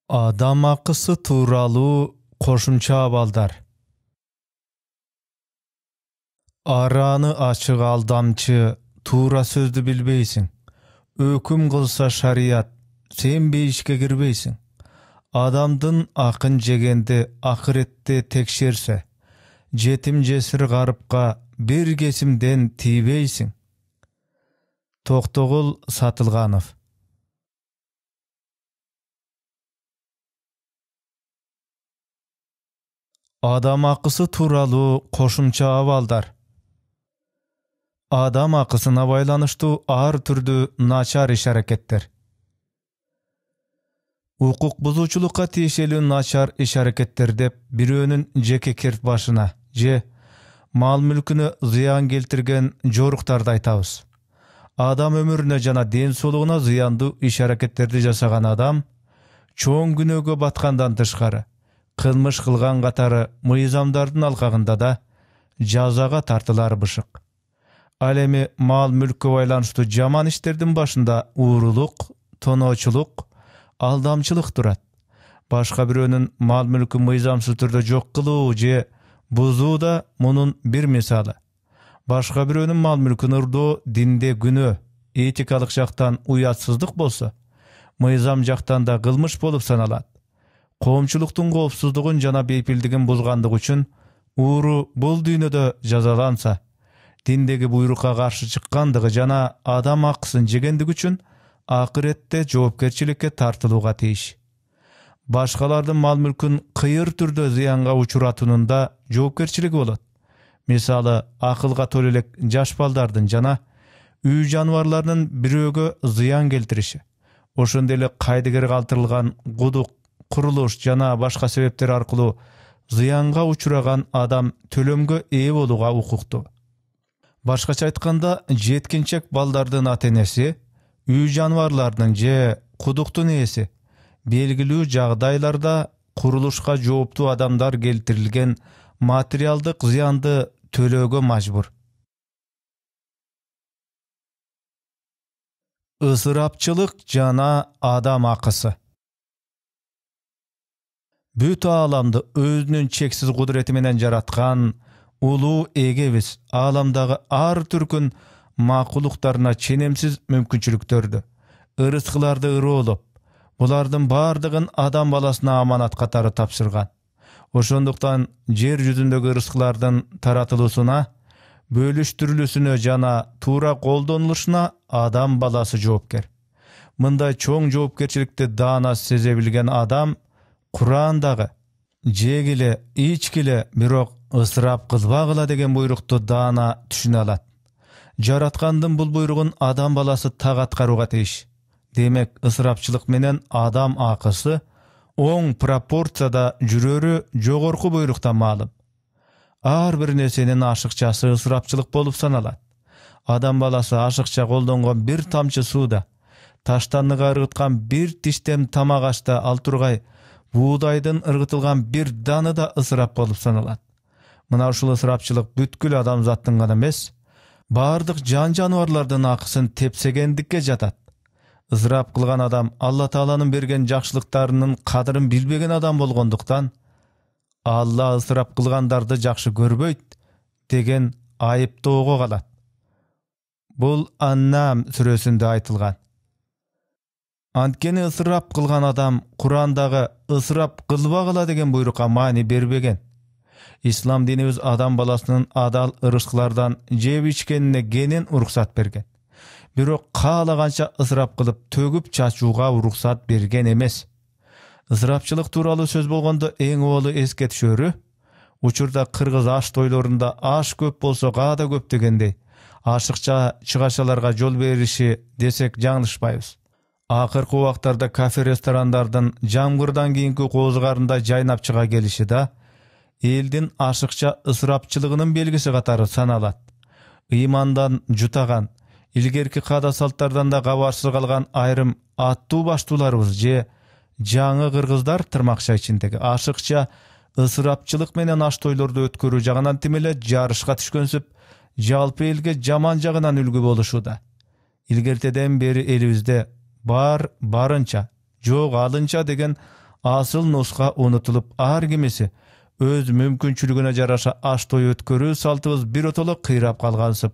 Адам акысы тууралуу кошумча абалдар. Араны ачык алдамчы, туура сөздү билбейсиң. Өкүм кылса шарият, сен бейишке кирбейсиң. Адамдын акын жегенди акыретте текшерсе, жетим жесир гарыпка бир кесимден тийбейсиң. Токтогул Сатылганов. Адам акысы тууралуу кошумча абалдар. Адам акысына байланыштуу ар түрдүү начар иш-аракеттер. Укук бузуучулукка тиешелүү начар иш-аракеттер деп бирөөнүн жеке керт башына же мал мүлкүнө зыян келтирген жоруктарды айтабыз. Адам өмүрүнө жана ден соолугуна зыяндуу иш-аракеттерди жасаган адам чоң күнөөгө баткандан тышкары кылмыш кылган катары мыйзамдардын алкагында да жазага тартылары бышык. Ал эми мал мүлккө байланыштуу жаман иштердин башында уурулук, тоноочулук, алдамчылык турат. Башка бирөөнүн мал мүлкүн мыйзамсыз түрдө жок кылуу же бузуу да мунун бир мисалы. Башка бирөөнүн мал мүлкүн ырдоо динде күнөө, этикалык жактан уятсыздык болсо, мыйзам жактан да кылмыш болуп саналат. Коомчулуктун коопсуздугун жана бейпилдигин бузгандык үчүн ууру бул дүйнөдө жазаланса, диндеги буйрукка каршы чыккандыгы жана адам акысын жегендиги үчүн акыретте жоопкерчиликке тартылууга тийиш. Башкалардын мал мүлкүн кыйыр түрдө зыянга учуратуунун да жоопкерчилиги болот. Мисалы, акылга толо элек жаш балдардын жана үй жаныбарларынын бирөөгө зыян келтириши. Ошондой эле кайдыгер калтырылган кудук, курулуш жана башка себептер аркылуу зыянга учураган адам төлөмгө ээ болууга укуктуу. Башкача айтканда, жеткинчек балдардын ата-энеси, үй жаныбарларынын же кудуктун ээси белгилүү жагдайларда курулушка жооптуу адамдар келтирилген материалдык зыянды төлөөгө мажбур. Ысырапчылык жана адам акысы. Бүт ааламды өзүнүн чексиз кудурети менен жараткан улуу эгебиз ааламдагы ар түркүн макулуктарына ченемсиз мүмкүнчүлүктөрдү, ырыскыларды ыроолоп, булардын бардыгын адам баласына аманат катары тапшырган. Ошондуктан жер жүзүндөгү ырыскылардын таратылуусуна, бөлүштүрүлүүсүнө жана туура колдонулушуна адам баласы жоопкер. Мындай чоң жоопкерчиликти даана сезе билген адам Курандагы жегиле, ичкиле, бирок ысырап кылбагыла деген буйрукту даана түшүнө алат. Жараткандын бул буйругун адам баласы так аткарууга тийиш. Демек, ысырапчылык менен адам акысы оң пропорцияда жүрөрү жогорку буйруктан маалым. Ар бир нерсенин ашыкчасы ысырапчылык болуп саналат. Адам баласы ашыкча колдонгон бир тамчы сууда, таштанныга ыргыткан бир тиштем тамак ашта ал тургай буудайдын ыргытылган бир даны да ысырап болуп саналат. Мына ушул ысырапчылык бүткүл адамзаттын гана эмес, бардык жан жаныбарлардын акысын тепсегендикке жатат. Ысырап кылган адам Алла Тааланын берген жакшылыктарынын кадырын билбеген адам болгондуктан, Алла ысырап кылгандарды жакшы көрбөйт деген айыптоого калат. Бул Аннам сүрөсүндө айтылган. Анткени ысырап кылган адам Курандагы ысырап кылбагыла деген буйрукка маани бербеген. Ислам динибиз адам баласынын адал ырыскылардан жеп ичкенине кенен уруксат берген. Бирок каалаганча ысырап кылып төгүп чачууга уруксат берген эмес. Ысырапчылык тууралуу сөз болгондо эң оболу эске түшөрү, учурда кыргыз аш тойлорунда аш көп болсо каада көп дегендей, ашыкча чыгашаларга жол бериши десек жаңылышпайбыз. Акыркы убактарда кафе ресторандардын жамгырдан кийинки коозгарында жайнап чыга келиши да элдин ашыкча ысырапчылыгынын белгиси катары саналат. Ыймандан жутаган, илгерки каада салттардан да кабарсыз калган айрым аттуу баштууларыбыз же жаңы кыргыздар тырмакча ичиндеги ашыкча ысырапчылык менен аш тойлорду өткөрүү жагынан тим эле жарышка түшкөнсүп, жалпы элге жаман жагынан үлгү болушууда. Илгертеден бери элибизде бар барынча, жок алынча деген asıl nuska unutulup ar kimisi öz mümkünçülügüne jaraşa aş toy ötkörүү saltыбыз birotolo kıyrap kalgansıp,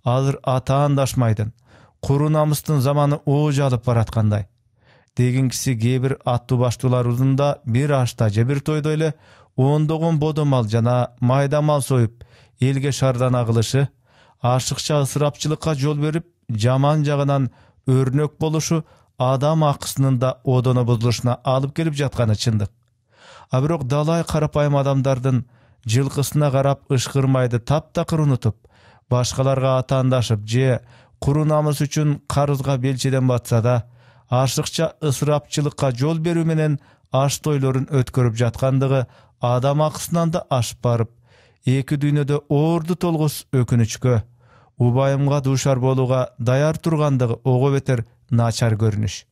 azır ataandaşmaydın, kuru namыстын zamanı oğucu alıp baratkanday. Deginkisi gebir attı baştularımızda bir aşta je bir toyda ile ondoğun bodomal jana maydamal soyup elge şardan agılışı, aşıkça ısırapçılıkka yol verip jaman jagынан örnök boluşu adam akısının da odona bozuluşuna alıp gelip jatkany çındık. Abirok dalay karapayım adamdardın jılkısına karap ışkırmaydı taptakır unutup, başkalarga ataandaşıp je kuru namys üçün karızga belçeden batsa da, aşıkça ısırapçılıkka yol berүү menen aş toylorun ötkörüp jatkandygy adam akısынан da aşıp barıp, eki dünyödө ordu tolgus ökünüçkö, ubayımga duşar boluga dayar turgandygy ogo beter naçar görünüş.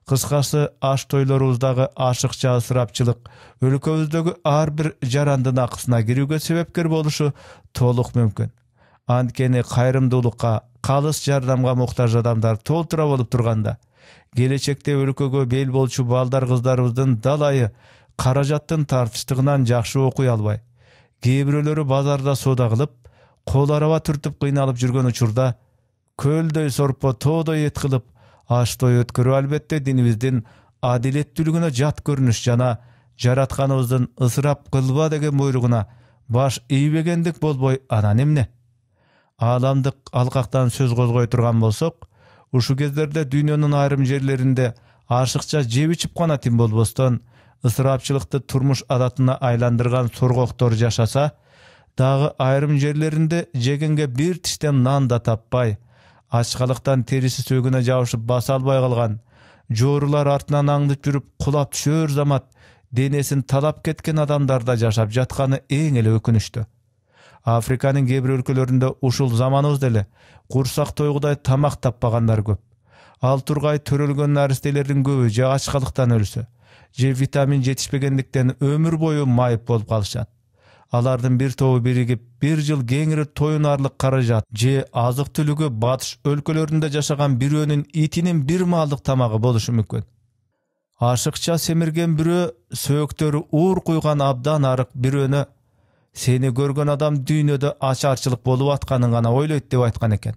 Kıskası aş toylorubuzdagy aşıkça ısırapçılık өлköbüzdögi ar bir jarandын akısına girүүgө sebepkер boluşu толук mümkün. Antkeni kayrımdуулukka, kalыс jardamga muhtaç adamlar толтура болуп турганда, gelecekte өлkögө bel bolçu balдар kızlarыбыздын dalayı karajаттын tartıştığından jakşı okuy alбай, kebirölörü bazarda soda kılıp, kol araba türtüp kıynalıp жүрgөн учурда, kölдөй sorpo toğdoy et kılıp, aş toy ötkörүү albette dinimizdin adilеттүүлүгүнө jat görünüş jana jaratkanыбыздын ысырап кылба деген буйругуна baş ийбегендик болбой анан эмне? Alamdyk alkaktan söz kозгой турган болсок, uşu кездерде dünýөнүн айрым жерлеринде aşыкça жеп içip гана тим болбостон, ысырапчылыкты турмуш adatына айландырган sorgoktор жашаса, дагы айрым жерлеринде жегенге bir тиштем нан да таппай, açkalıktan terisi sögüne jabышып basa alбай калган, joorулар артынан аңдып жүрүп кулап түшөр замат денесин талап кеткен адамдарда жашап жатканы эң эле өкүнүчтүү. Afrikanın кээ бир өлкөлөрүндө ушул заманыбызда эле курсак тойгудай тамак таппагандар көп. Ал тургай төрөлгөн наристелердин көбү же ачкалыктан өлсө, же витамин жетишпегендиктен өмүр бою майып болуп калышат. Алардын bir тобу биригип, bir жыл кеңири тоюнарлык каражат же азык түлүгү батыш өлкөлөрүндө жашаган бирөөнүн итинин bir маалдык тамагы болушу мүмкүн. Ашыкча семирген бирөө сөөктөрү уур куйган абдан арык бирөөнө сени көргөн адам дүйнөдө ачарчылык болуп атканын гана ойлойт деп айткан экен.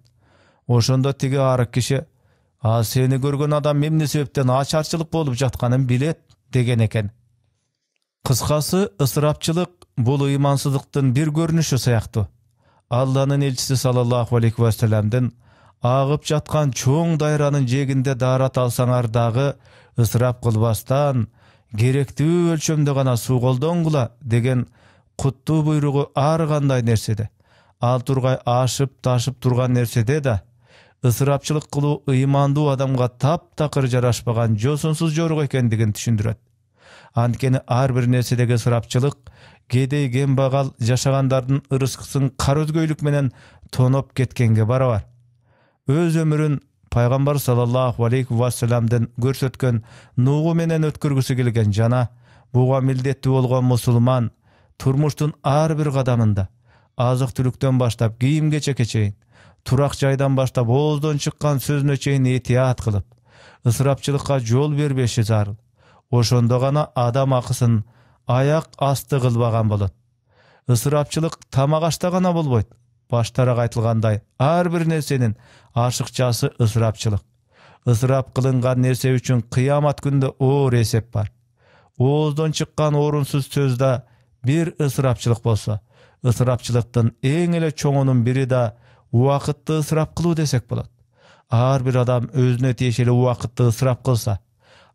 Ошондо тиги арык киши, а сени көргөн адам эмне себептен ачарчылык болуп жатканын билет деген экен. Кыскасы, ысырапчылык бул ыймансыздыктын bir көрүнүшү сыяктуу. Алланын элчиси саллаллаху алейхи ва салламдын агып жаткан чоң дайранын жегинде даарат алсаңар дагы ысырап кылбастан керектүү өлчөмдө гана суу колдонгула деген куттуу буйругу ар кандай нерседе, ал тургай ашып ташып турган нерседе да ысырапчылык кылуу ыймандуу адамга таптакыр жарашпаган жосунсуз жорук экендигин түшүндүрөт. Анткени ар бир нерседеги ысырапчылык кедей кембагал жашагандардын ырыскысын кар өзгөйлүк менен тоноп кеткенге барабар. Өз өмүрүн пайгамбар саллаллаху алейхи ва салламдын көрсөткөн нугу менен өткөргүсү келген жана буга милдеттүү болгон мусулман турмуштун ар бир кадамында азык түлүктөн баштап кийим кечекке чейин, турак жайдан баштап ооздон чыккан сөзүнө чейин этият кылып, ысырапчылыкка жол бербеши зарыл. Ошондо гана адам акысын аяк асты кылбаган болот. Isırapçılık tamagaçta gana bolboyt. Baştarak aytılgандай, ар bir nersenin aşıkçası ısırapçılık. Isırap kılıngan nerse üçün kıyamat günde oğur esep var. Oğuzdan çıkkan orunsuz sözde bir ısırapçılık bolsa, ısırapçılıktın en ele çoğunun biri de uakıtlı ısırap kıluu desek bolat. Ar bir adam özüne teşeli uakıtlı ısırap kılsa,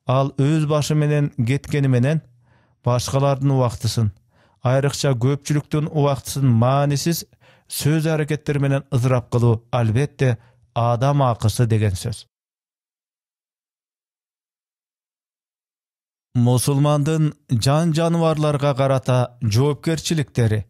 al öz başı menen getkeni menen başkalardın uaktısın, ayrıkça köpçülüktün uaktısın manisiz söz hareketleri menen ısırap kıluu albette adam akısı degen söz. Musulmandın can janiwarlarga karata жоопкерчиликтери.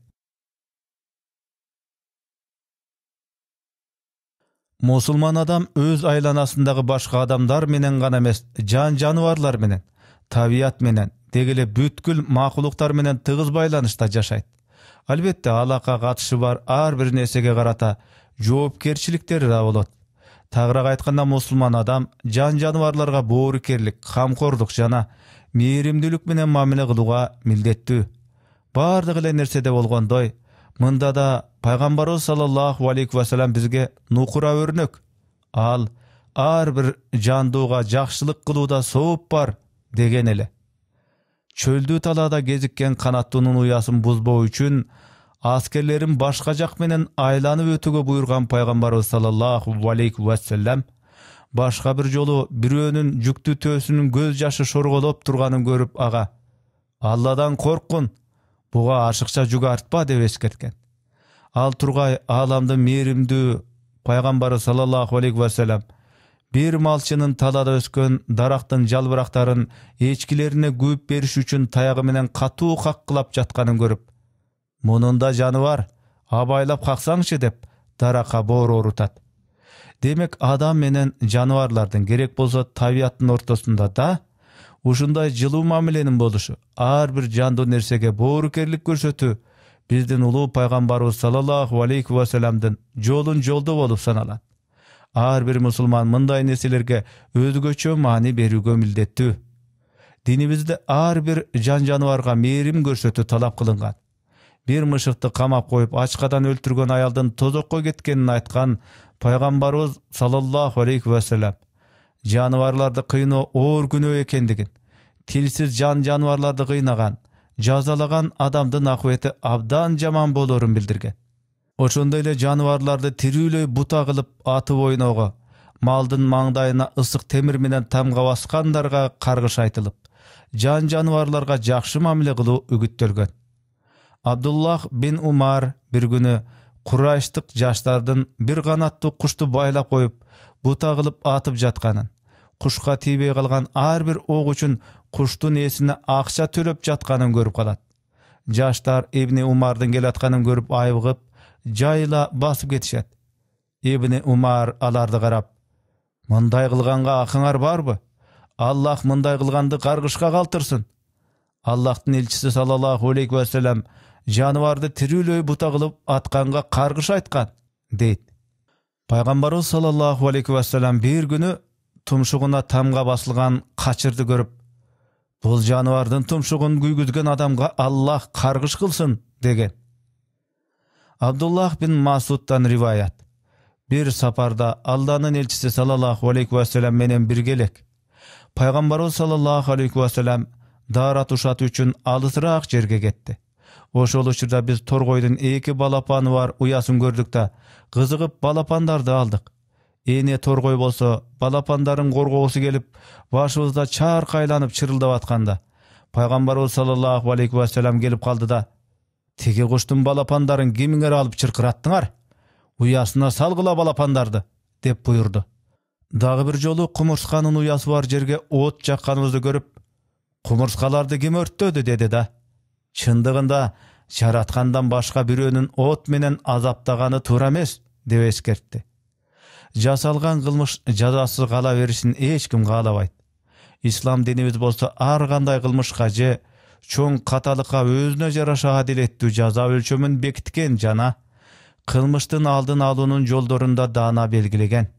Musulman adam öz aylanasındagı başka adamlar menen gana emes, can janiwarlar menen, tabiat menen, degele bütkül makuluklar menen tığız baylanışta jaşayt. Albette alaka katışı var ar bir nesege karata жоопкерчиликтери da bolot. Tagыраак айтканда мусулман адам жан жаныбарларга боорукерлик, камкордук жана мээримдүүлүк менен мамиле кылууга милдеттүү. Бардык эле нерседе болгондой, мында да пайгамбарыбыз саллаллаху алейхи ва саллям бизге нукура өрнөк. Ал ар бир жандууга жакшылык кылууда сооп бар деген эле. Чөлдүү талаада кезиккен канаттуунун уясын бузбоо үчүн аскерлерин башка жак менен айланып өтүүгө буйрган пайгамбарыбыз саллаллаху алейхи ва саллям башка бир жолу бирөөнүн жүктүү төөсүнүн көз жашы шорголоп турганын көрүп ага «Алладан корккун, буга ашыкча жүк артпа» деп эскерткен. Ал тургай ааламдын мээримдүү пайгамбары саллаллаху алейхи ва саллям бир малчынын талада өскөн дарактын жалбырактарын эчкилерине күүп бериш үчүн таягы менен катуу каккылап жатканын көрүп, «Мунун да жаны бар, абайлап каксаңчы» деп даракка боор орутат. Демек, адам менен жаныбарлардын, керек болсо табияттын ортосунда да ушундай жылуу мамиленин болушу, ар бир жандуу нерсеге боорукерлик көрсөтүү биздин улуу пайгамбарыбыз саллаллаху алейхи ва саллямдын жолун жолдоо болуп саналат. Ар бир мусулман мындай нерселерге өзгөчө маани берүүгө милдеттүү. Динибизде ар бир жан жаныбарга мээрим көрсөтүү талап кылынган. Бир мышыкты камап коюп ачкадан өлтүргөн аялдын тозокко кеткенин айткан пайгамбарыбыз саллаллаху алейхи ва саллям жаныбарларды кыйноо оор күнөө экендигин, тилсиз жан жаныбарларды кыйнаган, жазалаган адамдын акыбети абдан жаман болорун билдирген. Ошондой эле жаныбарларды тирүүлөй бута кылып атып ойноого, малдын маңдайына ысык темир менен тамга баскандарга каргыш айтылып, жан жаныбарларга жакшы мамиле кылуу үгүттөлгөн. Абдуллах бин Умар бир күнү Курайштык жаштардын бир канаттуу кушту байлап коюп, бута кылып атып жатканын, кушка тийбей калган ар бир ок үчүн куштун ээсине акча төлөп жатканын көрүп калат. Жаштар Ибни Умардын келатканын көрүп айыгып, жайла басып кетишет. Ибни Умар аларды карап, «Мындай кылганга акыңар барбы? Аллах мындай кылганды каргышка калтырсын. Аллахтын элчиси саллаллаху алейхи ва саллям жаныбарды тирүүлөй бута кылып атканга каргыш айткан» дейт. Пайгамбарыбыз саллаллаху алейхи ва саллям бир күнү тумшугуна тамга басылган качырды көрүп, «Бул жаныбардын тумшугун күйгүзгөн адамга Аллах каргыш кылсын» деген. Абдуллах бин Масудтан риваят. Бир сапарда Алланын элчиси саллаллаху алейхи ва саллям менен бирге элек. Пайгамбарыбыз саллаллаху алейхи ва саллям даарат ушатуу үчүн алысыраак жерге кетти. Ошол учурда биз торгойдун 2 балапаны бар уясын көрдүк да, кызыгып балапандарды алдык. Эне торгой болсо балапандарын коргоосу келип, башыбызда чаркайланып чырылдап атканда, пайгамбарыбыз саллаллаху алейхи ва саллям келип калды да, «Тиги куштун балапандарын кимиңер алып чыркыраттыңар? Уясына салгыла балапандарды» деп буйрду. Дагы бир жолу кумурсканын уясы бар жерге от жакканыбызды көрүп, «Кумурскаларды ким өрттөдү?» деди да. Чындыгында жараткандан башка бирөөнүн от менен азаптаганы туура эмес деп эскертти. Жасалган кылмыш жазасыз кала беришин эч ким каалабайт. Ислам динибиз болсо ар кандай кылмышка же чоң каталыкка өзүнө жараша адилеттүү жаза өлчөмүн бекиткен жана кылмыштын алдын алуунун жолдорунда даана белгилеген.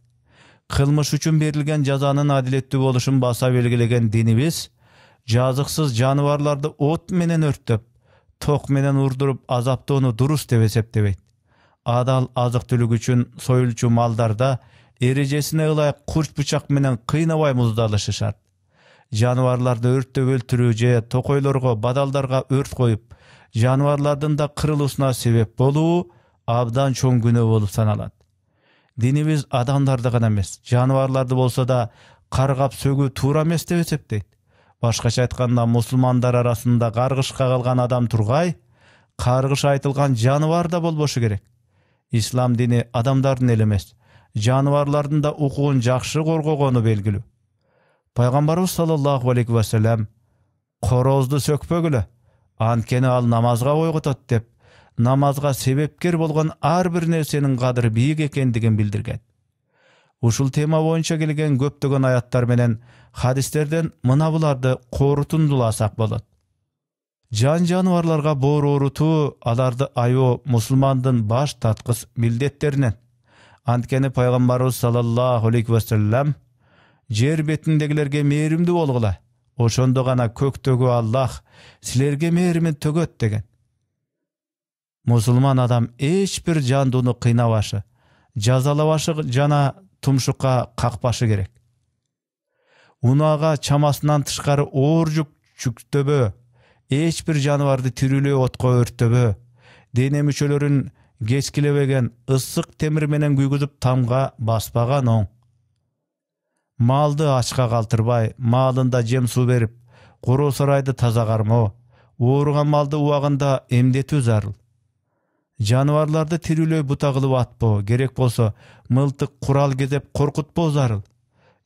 Кылмыш үчүн берилген жазанын адилеттүү болушун баса белгилеген динибиз жазыксыз жаныбарларды от менен өрттөп, ток менен урдуруп азаптоону дурус деп эсептебейт. Адал азык түлүк үчүн союлчу малдарда эрежесине ылайык курч бычак менен кыйнабай муздалышы шарт. Жаныбарларды өрттөп өлтүрүү же токойлорго, бадалдарга өрт коюп, жаныбарлардын да кырылуусуна себеп болуу абдан чоң күнөө болуп саналат. Динибиз адамдарды гана эмес, жаныбарларды болсо да каргап сөгүү туура эмес деп эсептейт. Башкача айтканда, мусулмандар арасында каргышка калган адам тургай, каргыш айтылган жаныбар да болбошу керек. Ислам дини адамдардын эле эмес, жаныбарлардын да укугун жакшы коргогону белгилүү. Пайгамбарыбыз саллаллаху алейхи ва саллям «Корозду сөкпөгүлө, анткени ал намазга койготот» деп, намазга себепкер болгон ар бир нерсенин кадыры бийик экендигин билдирген. Ушул тема боюнча келген көптөгөн аяттар менен хадистерден мына буларды корутундуласак болот. Жан жаныбарларга боор орутуу аларды айоо мусулмандын баш таткыс милдеттеринен. Antkeni Peygamberimiz sallallahu aleyhi ve sellem jer betindegilerge merimdi bolgula. Oşondo gana köktөгü Allah silerge merimin tögöt degen. Musulman adam hiç bir jandunu kıynabaşı, jazalabaşı jana tumşukka kakbaşı gerek. Unaga çamasından tışkarı oorjuk çüktöbö, hiç bir janavardy tirülüğü otko örtöbö, dene müçölörün geçkilebegen ıssık temir menen güygüzüp tamga baspagan oň. Maldy açka kaltırbay, malında jem su berip, kuru saraydı taza garmo, uğurgan maldy uwagynda emdetүү zarыл. Janawarlарды tirülöö buta kılıp atpo, gerek bolsa mıltık kural gezep korkutpo zarıl.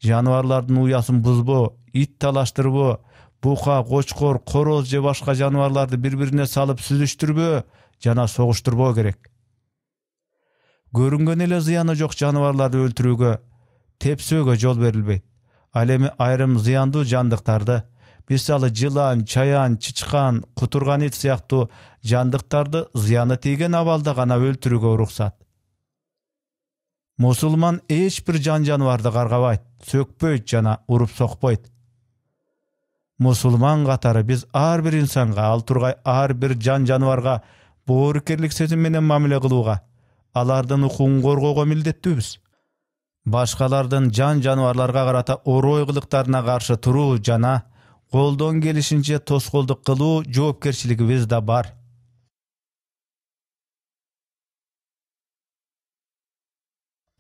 Janawarlardын uyaсын buzbo, it talaştırbo, buka, koçkor, koroz je başka janawarlарды bir-birine salıp süzüştürbö, jana soguşturbo gerek. Görüngen ele ziyany jok janawarlарды öldürүүgө, tepsöөгө jol berilbeyt. Al emi ayrım ziyandy jandyktardy, misaly jylan, çayan, çyçkan, kuturgan it syakty jandyktardy ziyany тийген abalda gana öldürүүgө ruhsat. Musulman hiç bir janawardy gargabayt, sökpöýt jana urup sokpoýt. Musulman katary biz ar bir insanga, al turgay ar bir janawarga boorkerlik sezim menen mamile kılууga, alardan hukugun korgooga mildettүүbüz. Başkalardan janawarlarga karata oroýgylyktaryna karşı turuu jana goldan gelişince toskolduk kılуу joopkerçiligimiz da bar.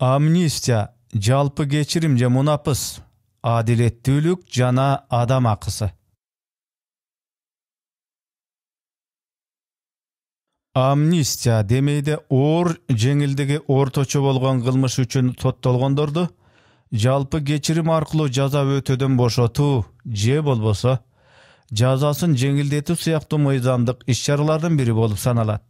Amnistiya, jalpy geçirim je munapys, adilettүүлük jana adam akysy. Amnistiya demeyde or jеңилдиги ortoço bolgan kılmış üçün sottolgondordu jalpy geçirim arkылуу jaza ötödөн boşotuu je bolbosa jazasyn jеңилдetүү syapty myzamdyk iş-çaralardan biri bolup sanalat.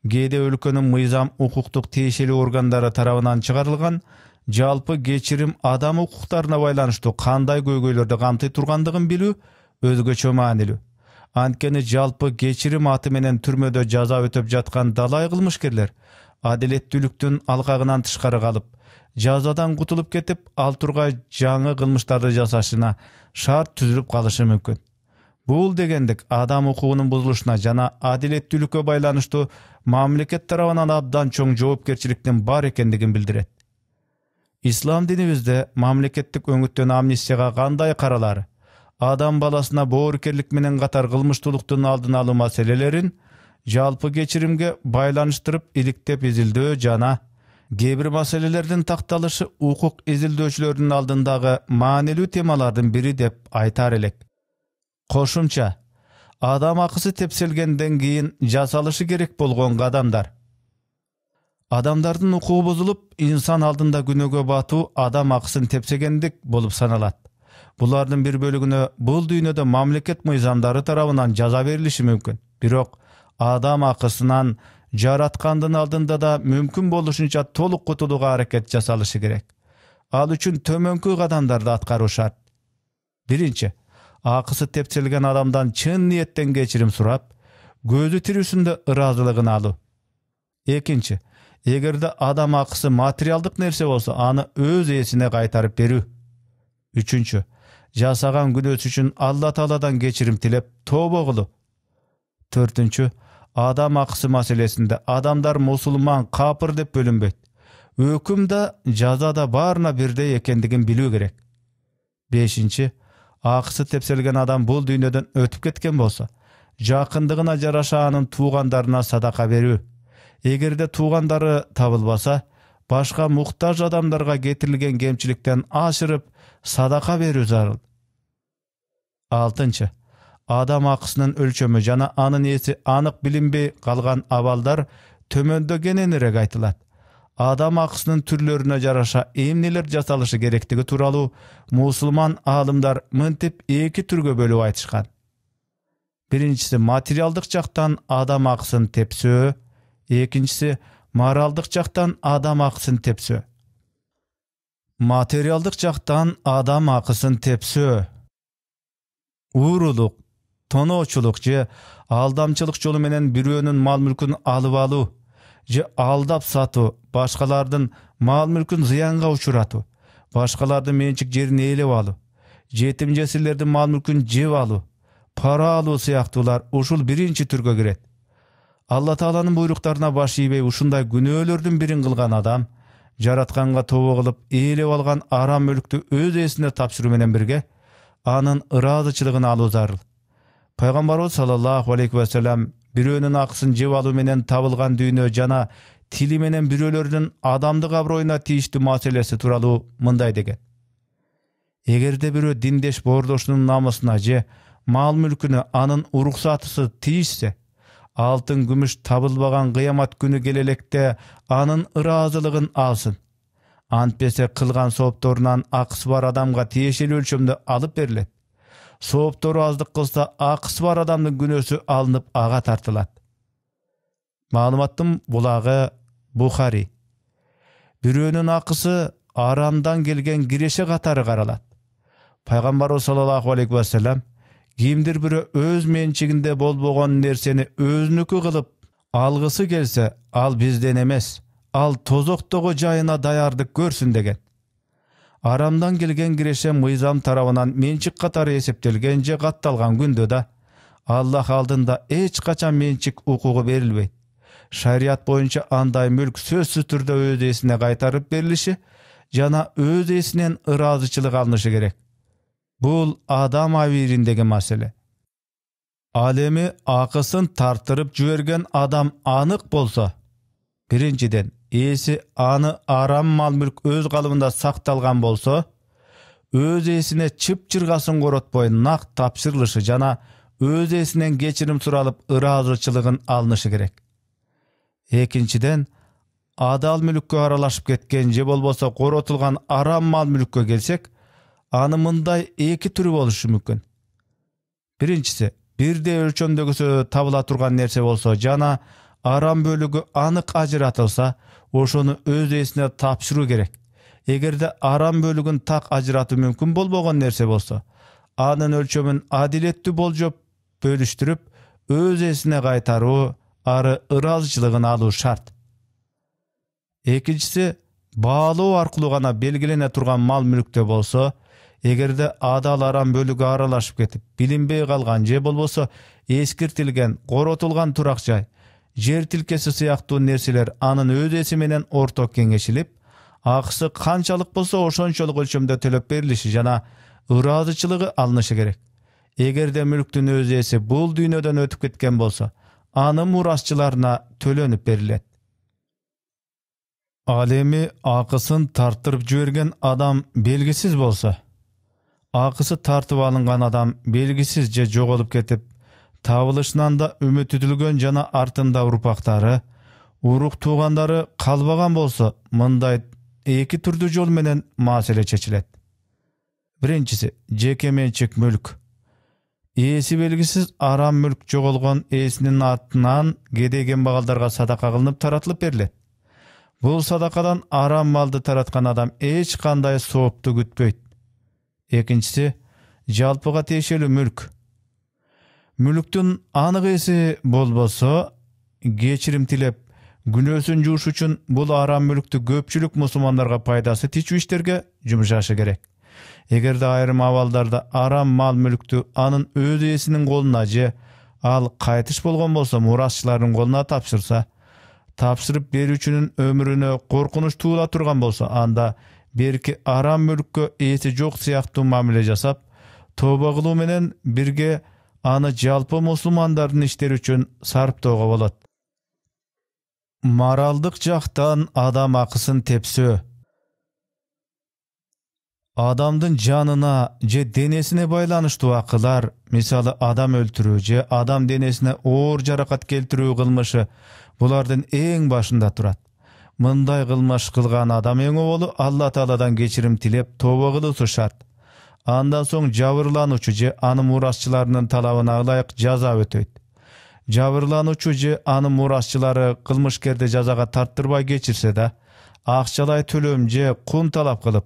Gede өлkөнүn myzam hukuktuk teşeli organdары tarabынан çıgarılgan jalpy geçirim adam hukuklarına baylanıştуу kanday köýgöýlөрdü kamty turgandygyn bilүү özgöçö maanilүү. Antkeni jalpy geçirim aty menen türmödö jaza ötöp jatkan dalay kılmışkerler adilettүүлüktün alkagынан tышкары kalıp, jazadan kutulup ketip al turgay жаңы kılmıştарды jasaşyna şart tüzülüp kalışı mümkün. Bul degendик adam hukugunun buzuluşuna jana adilettүүлükкө baylanıştуу mamleket tarabынан abdan çoň joopkerçilikden bar ekendigin bildiret. İslam dinibizde mamlekettik öňütden amnistiyaga kanday karalary, adam balasına boorkerlik menen katar kılmıştuluktun aldyny alуу maselelerin jalpy geçirimge baylanıştırıp iliktep izilдөө jana gebir maselelerden taktalışı hukuk izilдөөчүлөрдүн aldyndagy maanilүү temalardan biri dep aytar elek. Koşumça, adam akısı tepselgenden keyin jasalışı gerek bolgon kadamlar. Adamlardın hukuku bozulup insan aldında günögö batuu adam akısın tepsegendik bolup sanalat. Bulardın bir bölügüne bul düýnede mamleket myzamdary tarabынан jaza berilişi mümkün. Birok adam akısынан jaratkandyn aldında da mümkün boluşunça toluk kutuluğa hareket jasalışı gerek. Al üçün tömönkü kadamdardy atkarуу şart. Birinci, akısı tepselgen adamdan çyn niyetten geçirim surap, gözü tirüsünde ırazılıgını aluu. Ekinci, egerde adam akısı materialdık nerse bolsa anı öz esine qaytarıp berүү. Üçüncü, jasagan günösü üçün Allah Taaladan geçirim tilep toba kılуу. Törtüncü, adam akısı maselesinde adamlar musulman kapır dep bölünbeyt. Öküm da jaza da barına birde ekendigin bilүү gerek. Beşinci, akısı tepselgen adam bul düýnöden ötüp ketken bolsa, jakındygyna jaraşa anın tuğandarına sadaka berүү. Egerde tuğandары tabılbasa, başka muhtaç adamlarga getirilgen kemçilikten aşırıp sadaka berүү zarыл. Altıncı, adam akısının ölçömü jana anın esi anık bilinbey kalgan abaldar tömöndö kenenirek aytylat. Adam akısının türlörüne jaraşa emneler jasalışı gerektigi turalуу musulman alımlar mıntip iki türgö bölüp aytышкан. Birincisi materialdık jaktan adam akısın tepsөө, ekincisi moraldık jaktan adam akısın tepsөө. Materialdık jaktan adam akısın tepsөө. Uğruluk, tonoçuluk je aldamçılık jolu menen biröөнүn mal mülkün alıp alуу, же алдап сатуу, башкалардын мал-мүлкүн зыянга учуратуу, башкалардын менчик жерин ээлеп алуу, жетим жесирлердин мал-мүлкүн жеп алуу, пара алуу сыяктуулар ушул биринчи түргө кирет. Алла Тааланын буйруктарына баш ийбей ушундай күнөөлөрдүн бирин кылган адам жаратканга тобо кылып ээлеп алган арам мүлктү өз ээсине тапшыруу менен бирге анын ыраазычылыгын алуу зарыл. Пайгамбарыбыз саллаллаху алейхи ва саллям бирөөнүн акысын жеп алуу менен табылган дүйнө жана тили менен бирөөлөрдүн адамдык аброюна тийиштүү маселеси тууралуу мындай деген: эгерде бирөө диндеш боордошунун намысына же мал-мүлкүнө анын уруксатысы тийишсе, алтын күмүш табылбаган кыямат күнү келе электе анын ыраазылыгын алсын. Антпесе кылган соопторунан акысы бар адамга тиешелүү өлчөмдө алып берилет. Сооптору аздык кылса, акысы бар адамдын күнөөсү алынып ага тартылат. Маалыматтын булагы Бухари. Бирөөнүн акысы арамдан келген киреше катары каралат. Пайгамбарыбыз саллаллаху алейхи ва саллям кимдир бирөө өз менчигинде болбогон нерсени өзүнүкү кылып алгысы келсе, ал бизден эмес, ал тозоктогу жайына даярдык көрсүн деген. Арамдан келген киреше мыйзам тарабынан менчик катары эсептелген же катталган күндө да Аллах алдында эч качан менчик укугу берилбейт. Шарият боюнча андай мүлк сөзсүз түрдө өз ээсине кайтарып берилиши жана өз ээсинен ыраазычылык алынышы керек. Бул адам абийириндеги маселе. Ал эми акысын тартырып жиберген адам анык болсо, биринчиден ээси аны арам мал-мүлк өз калыбында сакталган болсо, өз ээсине чып-чыргасын коротпой нак тапшырылышы жана өз ээсинен кечирим суралып ыраазычылыгын алынышы керек. Экинчиден, адал мүлккө аралашып кеткен же болбосо коротулган арам мал-мүлккө келсек, аны мындай эки түрү болушу мүмкүн. Биринчиси, бирдей өлчөмдөгүсү табыла турган нерсе болсо жана арам бөлүгү анык ажыратылса, ошону өз ээсине тапшыруу керек. Эгерде арам бөлүгүн так ажыратуу мүмкүн болбогон нерсе болсо, анын өлчөмүн адилеттүү болжоп бөлүштүрүп, өз ээсине кайтаруу, ары ыраазычылыгын алуу шарт. Экинчиси, баалоо аркылуу гана белгилене турган мал-мүлктө болсо, эгерде адал арам бөлүгү аралашып кетип, билинбей калган же болбосо эскиртилген, коротулган турак жай, жер тилкеси сыяктуу нерселер анын өз ээси менен орток кеңешилип, акысы канчалык болсо ошончолук өлчөмдө төлөп берилиши жана ыраазычылыгы алынышы керек. Эгерде мүлктүн өз ээси бул дүйнөдөн өтүп кеткен болсо, анын мурасчыларына төлөнүп берилет. Ал эми акысын тартырып жиберген адам белгисиз болсо, акысы тартып алынган адам белгисиз же жоголуп кетип, табылышынан да үмүт үтүлгөн жана артында урпактары, урук туугандары калбаган болсо, мындай эки түрдүү жол менен маселе чечилет. Биринчиси, жеке менчик мүлк. Ээси белгисиз арам мүлк жоголгон ээсинин артынан кедей кембагалдарга садака кылынып таратылып берилет. Бул садакадан арам малды тараткан адам эч кандай соопту күтпөйт. Экинчиси, жалпыга тиешелүү мүлк. Мүлктүн анык ээси болбосо, кечирим тилеп, күнөөсүн жууш үчүн бул арам мүлктү көпчүлүк мусулмандарга пайдасы тичүү иштерге жумшашы керек. Эгерде айрым абалдарда арам мал-мүлктү анын өз ээсинин колуна же ал кайтыш болгон болсо мурасчылардын колуна тапшырса, тапшырып берүүчүнүн өмүрүнө коркунуч туула турган болсо, анда берки арам мүлккө ээси жок сыяктуу мамиле жасап, тобо кылуу менен бирге аны жалпы мусулмандардын иштери үчүн сарптоого болот. Моралдык жактан адам акысын тепсөө. Адамдын жанына же денесине байланыштуу акылар, мисалы адам өлтүрүү же адам денесине оор жаракат келтирүү кылмышы, булардын эң башында турат. Мындай кылмыш кылган адам эң оболу Алла Тааладан кечирим тилеп тобо кылуусу шарт. Андан соң жабырлануучу же анын мурасчыларынын талабына ылайык жаза өтөйт. Жабырлануучу же анын мурасчылары кылмышкерди жазага тарттырбай кечирсе да, акчалай төлөм же кун талап кылып,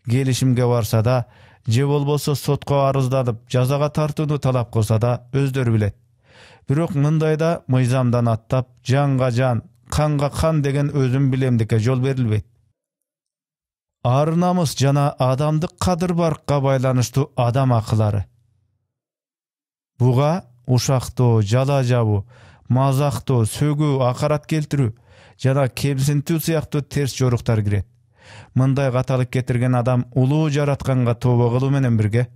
келишимге барса да, же болбосо сотко арызданып, жазага тартууну талап кылса да, өздөрү билет. Бирок мындайда мыйзамдан аттап, жанга жан, kanга kan деген özüm bilemdikке jol berilbeyt. Ар намыс жана адамдык кадыр-баркка байланыштуу адам акылары. Буга ушактоо, жала жабуу, мазактоо, сөгүү, акарат келтирүү жана кемсинтүү сыяктуу терс жоруктар кирет. Мындай каталык кетирген адам улуу жаратканга тобо кылуу менен бирге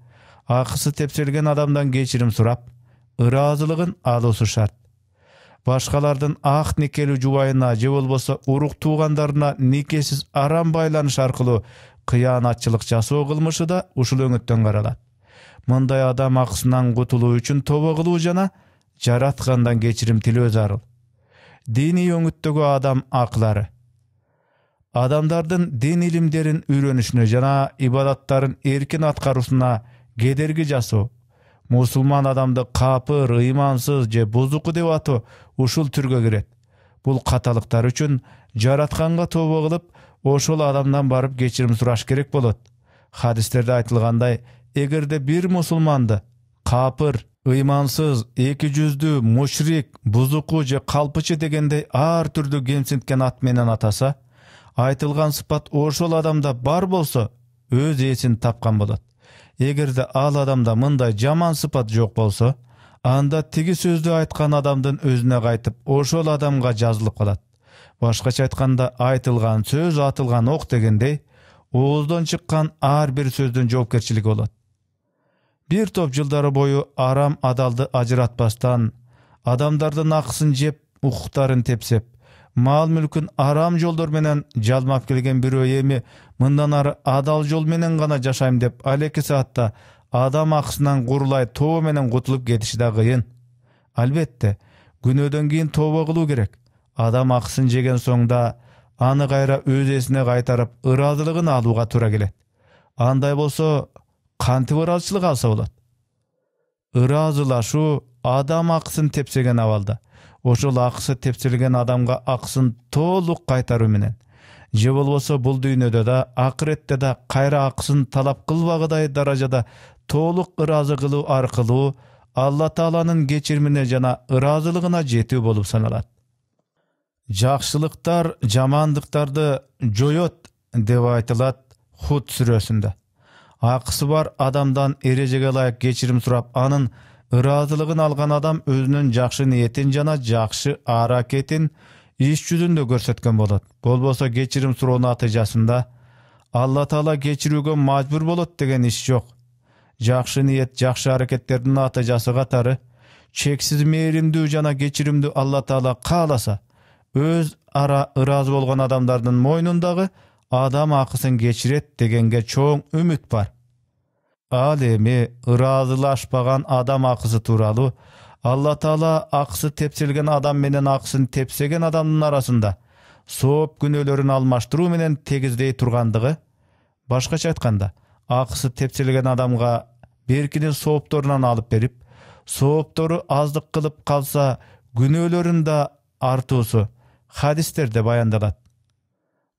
акысы тепселген адамдан кечирим сурап, ыраазылыгын алуусу шарт. Башкалардын ак никелүү жубайына же болбосо урук туугандарына никесиз арам байланыш аркылуу кыянатчылык жасоо кылмышы да ушул өңүттөн каралат. Мындай адам акысынан кутулуу үчүн тобо кылуу жана жараткандан кечирим тилөө зарыл. Диний өңүттөгү адам акылары. Адамдардын дин илимдерин үйрөнүшүнө жана ибадаттарын эркин аткаруусуна кедерги жасоо, мусулман адамды капыр, ыймансыз же бузуку деп атоо ушул түргө кирет. Бул каталыктар үчүн жаратканга тобо кылып, ошол адамдан барып кечирим сураш керек болот. Хадистерде айтылгандай, эгерде бир мусулманды капыр, ыймансыз, эки жүздүү, мушрик, бузуку же калпычы дегендей ар түрдүү кемсинткен ат менен атаса, айтылган сыпат ошол адамда бар болсо, өз ээсин тапкан болот. Эгерде ал адамда мындай жаман сыпат жок болсо, анда тиги сөздү айткан адамдын өзүнө кайтып, ошол адамга жазылып калат. Башкача айтканда, айтылган сөз атылган ок дегендей, ооздон чыккан ар бир сөздүн жоопкерчилиги болот. Бир топ жылдары бою арам адалды ажыратпастан, адамдардын акысын жеп, укуктарын тепсеп, мал мүлкүн арам жолдор менен жалмап келген бирөө эми мындан ары адал жол менен гана жашайм деп алеки саатта адам акысынан курулай тобо менен кутулуп кетиши да кыйын. Албетте, күнөөдөн кийин тобо кылуу керек. Адам акысын жеген соңда аны кайра өз эсине кайтарып, ыраазылыгын алууга туура келет. Андай болсо, кантип ыраазычылык алса болот? Ыраазылашуу адам акысын тепсеген абалда, ошол акысы тепселген адамга акысын толук кайтаруу менен, же болбосо бул дүйнөдө да, акыретте да кайра акысын талап кылбагыдай даражада толук ыраазы кылуу аркылуу Алла Тааланын кечиримине жана ыраазылыгына жетүү болуп саналат. Жакшылыктар жамандыктарды жоёт деп айтылат Худ сүрөсүндө. Акысы бар адамдан эрежеге ылайык кечирим сурап, анын ыраазылыгын алган адам өзүнүн жакшы ниетин жана жакшы аракетин иш жүзүндө көрсөткөн болот. Болбосо кечирим суроонун натыйжасында Алла Таала кечирүүгө мажбур болот деген иш жок. Жакшы ниет, жакшы аракеттердин натыйжасы катары чексиз мээримдүү жана кечиримдүү Алла Таала кааласа, өз ара ыраазы болгон адамдардын мойнундагы адам акысын кечирет дегенге чоң үмүт бар. Ал эми ыраазылашпаган адам акысы тууралуу Алла Таала акысы тепселген адам менен акысын тепсеген адамдын арасында сооп күнөөлөрүн алмаштыруу менен тегиздей тургандыгы, башкача айтканда, акысы тепселген адамга беркинин соопторунан алып берип, сооптору аздык кылып калса, күнөөлөрүн да артуусу хадистерде баяндалат.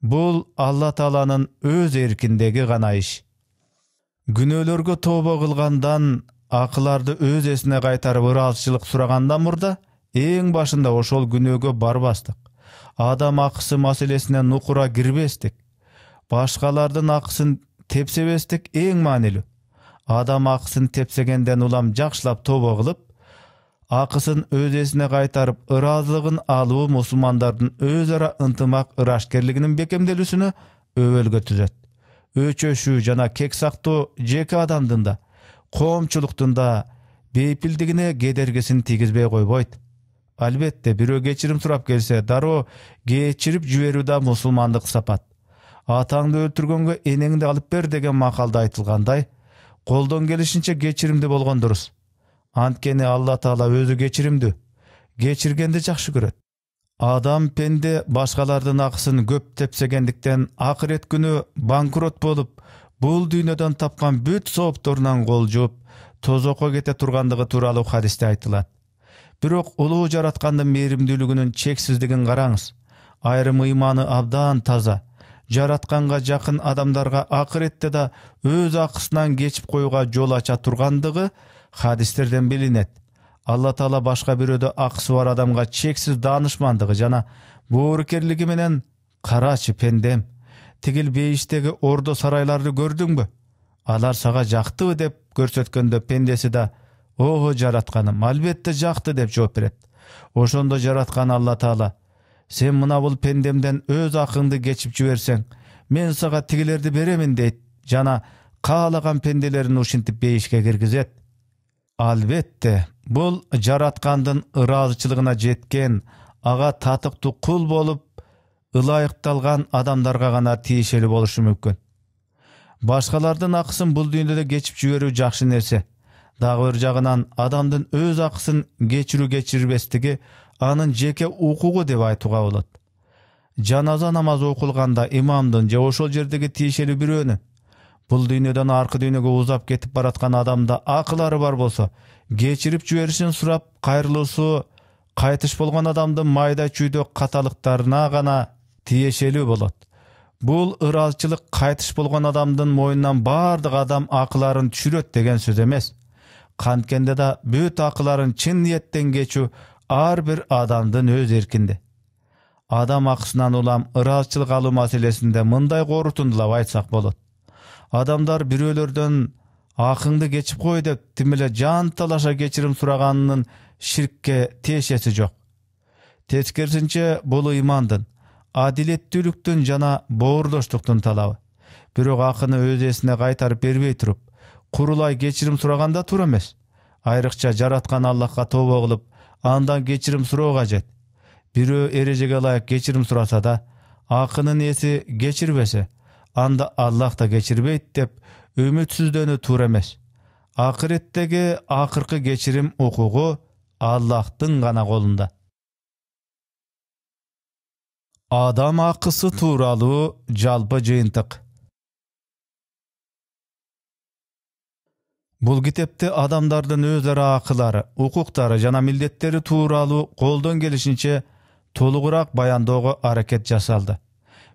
Бул Алла Тааланын өз эркиндеги гана иш. Күнөөлөргө тобо кылгандан, акыларды өз эсине кайтарып ыраазычылык сурагандан мурда, эң башында ошол күнөөгө барбастык. Адам акысы маселесине нукура кирбестик. Башкалардын акысын тепсебестик эң маанилүү. Адам акысын тепсегенден улам жакшылап тобо кылып, акысын өз эсине кайтарып ыраазылыгын алуу мусулмандардын өз ара ынтымак ырашкерлигинин бекемделүүсүнө өбөлгө түзөт. Өчөшүү жана кек сактоо жеке адамдын да, коомчулуктун да бейпилдигине кедергисин тийгизбей койбойт. Албетте, бирөө кечирим сурап келсе, дароо кечирип жиберүү да мусулмандык сапат. Атаңды өлтүргөнгө энеңди алып бер деген макалда айтылгандай, колдон келишинче кечиримди болгон дурус. Анткени Алла Таала өзү кечиримдүү, кечиргенди жакшы көрөт. Адам пенде башкалардын акысын көп тепсегендиктен акырет күнү банкрот болуп, бул дүйнөдөн тапкан бүт соопторунан кол жууп, тозокко кете тургандыгы тууралуу хадисте айтылат. Бирок улуу жараткандын мээримдүүлүгүнүн чексиздигин караңыз. Айрым ыйманы абдан таза, жаратканга жакын адамдарга акыретте да өз акысынан кечип коюуга жол ача тургандыгы хадистерден билинет. Allah Taala başka birödө akысы бар адамга чексиз daanышмандыгы жана боорукерлиги менен карачы пендем, тигил бейиштеги ордо сарайларды көрдүңбү? Алар сага жактыбы деп көрсөткөндө пендеси да ого жаратканым, албетте жакты деп жооп берет. Ошондо жараткан Алла Таала, сен мына бул пендемден өз акыңды кечип жиберсең, мен сага тигилерди беремин дейт жана каалаган пенделерин ушинтип бейишке киргизет. Албетте, бул жараткандын ыраазычылыгына жеткен, ага татыктуу кул болуп, ылайыкталган адамдарга гана тиешелүү болушу мүмкүн. Башкалардын акысын бул дүйнөдө кечип жиберүү жакшы нерсе. Дагы бир жагынан адамдын өз акысын кечирбестиги анын жеке укугу деп айтууга болот. Жаназа намазы окулганда имамдын же ошол жердеги тиешелүү бирөөнүн бул дүйнөдөн аркы дүйнөгө узап кетип бараткан адамда акылары бар болсо, кечирип жиберишин сурап, кайрылуусу кайтыш болгон адамдын майда чүйдө каталыктарына гана тиешелүү болот. Бул ыраазычылык кайтыш болгон адамдын мойнунан бардык адам акыларын түшүрөт деген сөз эмес. Канткенде да бүт акыларын чын ниеттен кечүү ар бир адамдын өз эркинде. Адам акысынан улам ыраазычылык алуу маселесинде мындай корутундулап айтсак болот. Адамдар бирөөлөрдөн акыңды кечип кой деп тим эле жан талаша кечирим сураганынын ширкке тиешеси жок. Тескерисинче бул ыймандын, адилеттүүлүктүн жана боордоштуктун талабы. Бирок акыны өз эсине кайтарып бербей туруп, курулай кечирим сураганда туура эмес. Айрыкча жараткан Аллахка тобо кылып, андан кечирим суроо кажет. Бирөө эрежеге ылайык кечирим сураса да, акынын эси кечирбесе, анда Аллах да кечирбейт деп үмүтсүздөнүү туура эмес. Акыреттеги акыркы кечирим укугу Аллахтын гана колунда. Адам акысы тууралуу жалпы жыйынтык. Бул китепте адамдардын өз ара акылары, укуктары жана милдеттери тууралуу колдон келишинче толугураак баяндоого аракет жасалды.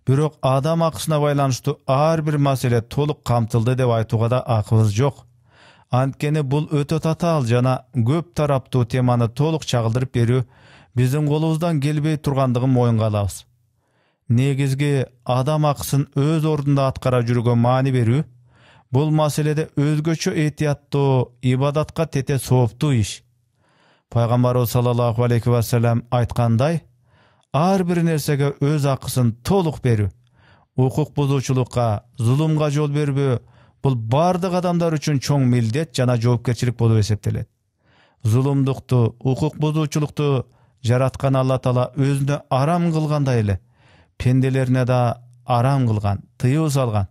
Бирок адам акысына байланыштуу ар бир маселе толук камтылды деп айтууга да акыбыз жок. Анткени бул өтө татаал жана көп тараптуу теманы толук чагылдырып берүү биздин колубуздан келбей тургандыгын моюнга алабыз. Негизги адам акысын өз ордунда аткара жүрүүгө маани берүү бул маселеде өзгөчө этияттуу, ибадатка тете сооптуу иш. Пайгамбарыбыз саллаллаху алейхи ва саллям айткандай, ар бир нерсеге өз акысын толук берүү, укук бузуучулукка, зулумга жол бербөө бул бардык адамдар үчүн чоң милдет жана жоопкерчилик болуп эсептелет. Зулумдукту, укук бузуучулукту жараткан Алла Таала өзүнө арам кылгандай эле пенделерине да арам кылган, тыюу салган.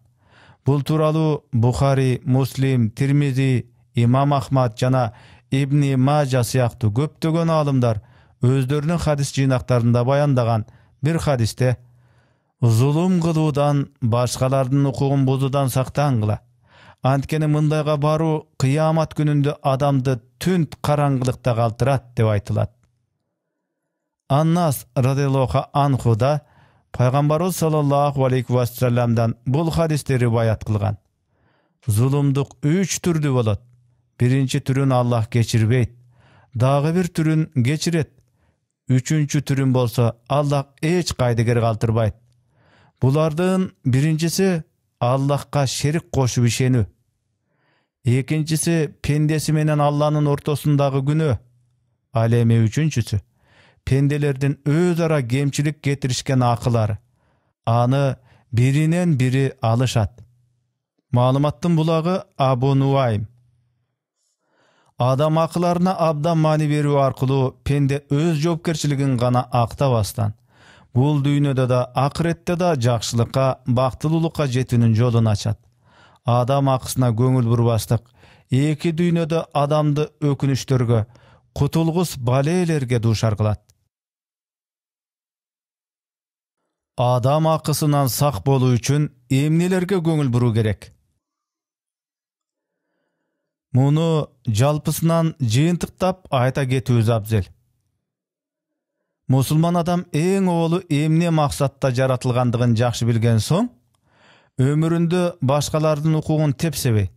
Бул тууралуу Бухари, Муслим, Тирмизи, Имам Ахмад жана Ибни Мажа сыяктуу көптөгөн аалымдар өздөрүнүн хадис жыйнактарында баяндаган бир хадисте зулум кылуудан, башкалардын укугун бузуудан сактангыла. Анткени мындайга баруу кыямат күнүндө адамды түнт караңгылыкта калтырат деп айтылат. Аннас радиаллаху анху да Пайгамбарыбыз саллаллаху алейхи ва салламдан бул хадисти риваят кылган. Зулумдук 3 түрдүү болот. Биринчи түрүн Аллах кечирбейт, дагы бир түрүн кечирет. Үчүнчү түрүн болсо Аллах эч кайдыгер калтырбайт. Булардын биринчиси Аллахка шерик кошуп ишенүү. Экинчиси пендеси менен Алланын ортосундагы күнөө. Ал эми үчүнчүсү пенделердин өз ара кемчилик кетиришкен акылары. Аны биринен бири алышат. Маалыматтын булагы Абу Нуайм. Адам акыларына абдан маани берүү аркылуу пенде өз жоопкерчилигин гана актабастан, бул дүйнөдө да акыретте да жакшылыкка, бактылуулукка жетүүнүн жолун ачат. Адам акысына көңүл бурбастык эки дүйнөдө адамды өкүнүчтөргө, кутулгус балээлерге дуушар кылат. Адам акысынан сак болуу үчүн эмнелерге көңүл буруу керек? Муну жалпысынан жыйынтыктап айта кетүүбүз абзел. Мусулман адам эң оолу эмне максатта жаратылгандыгын жакшы билген соң, өмүрүндө башкалардын укугун тепсебей,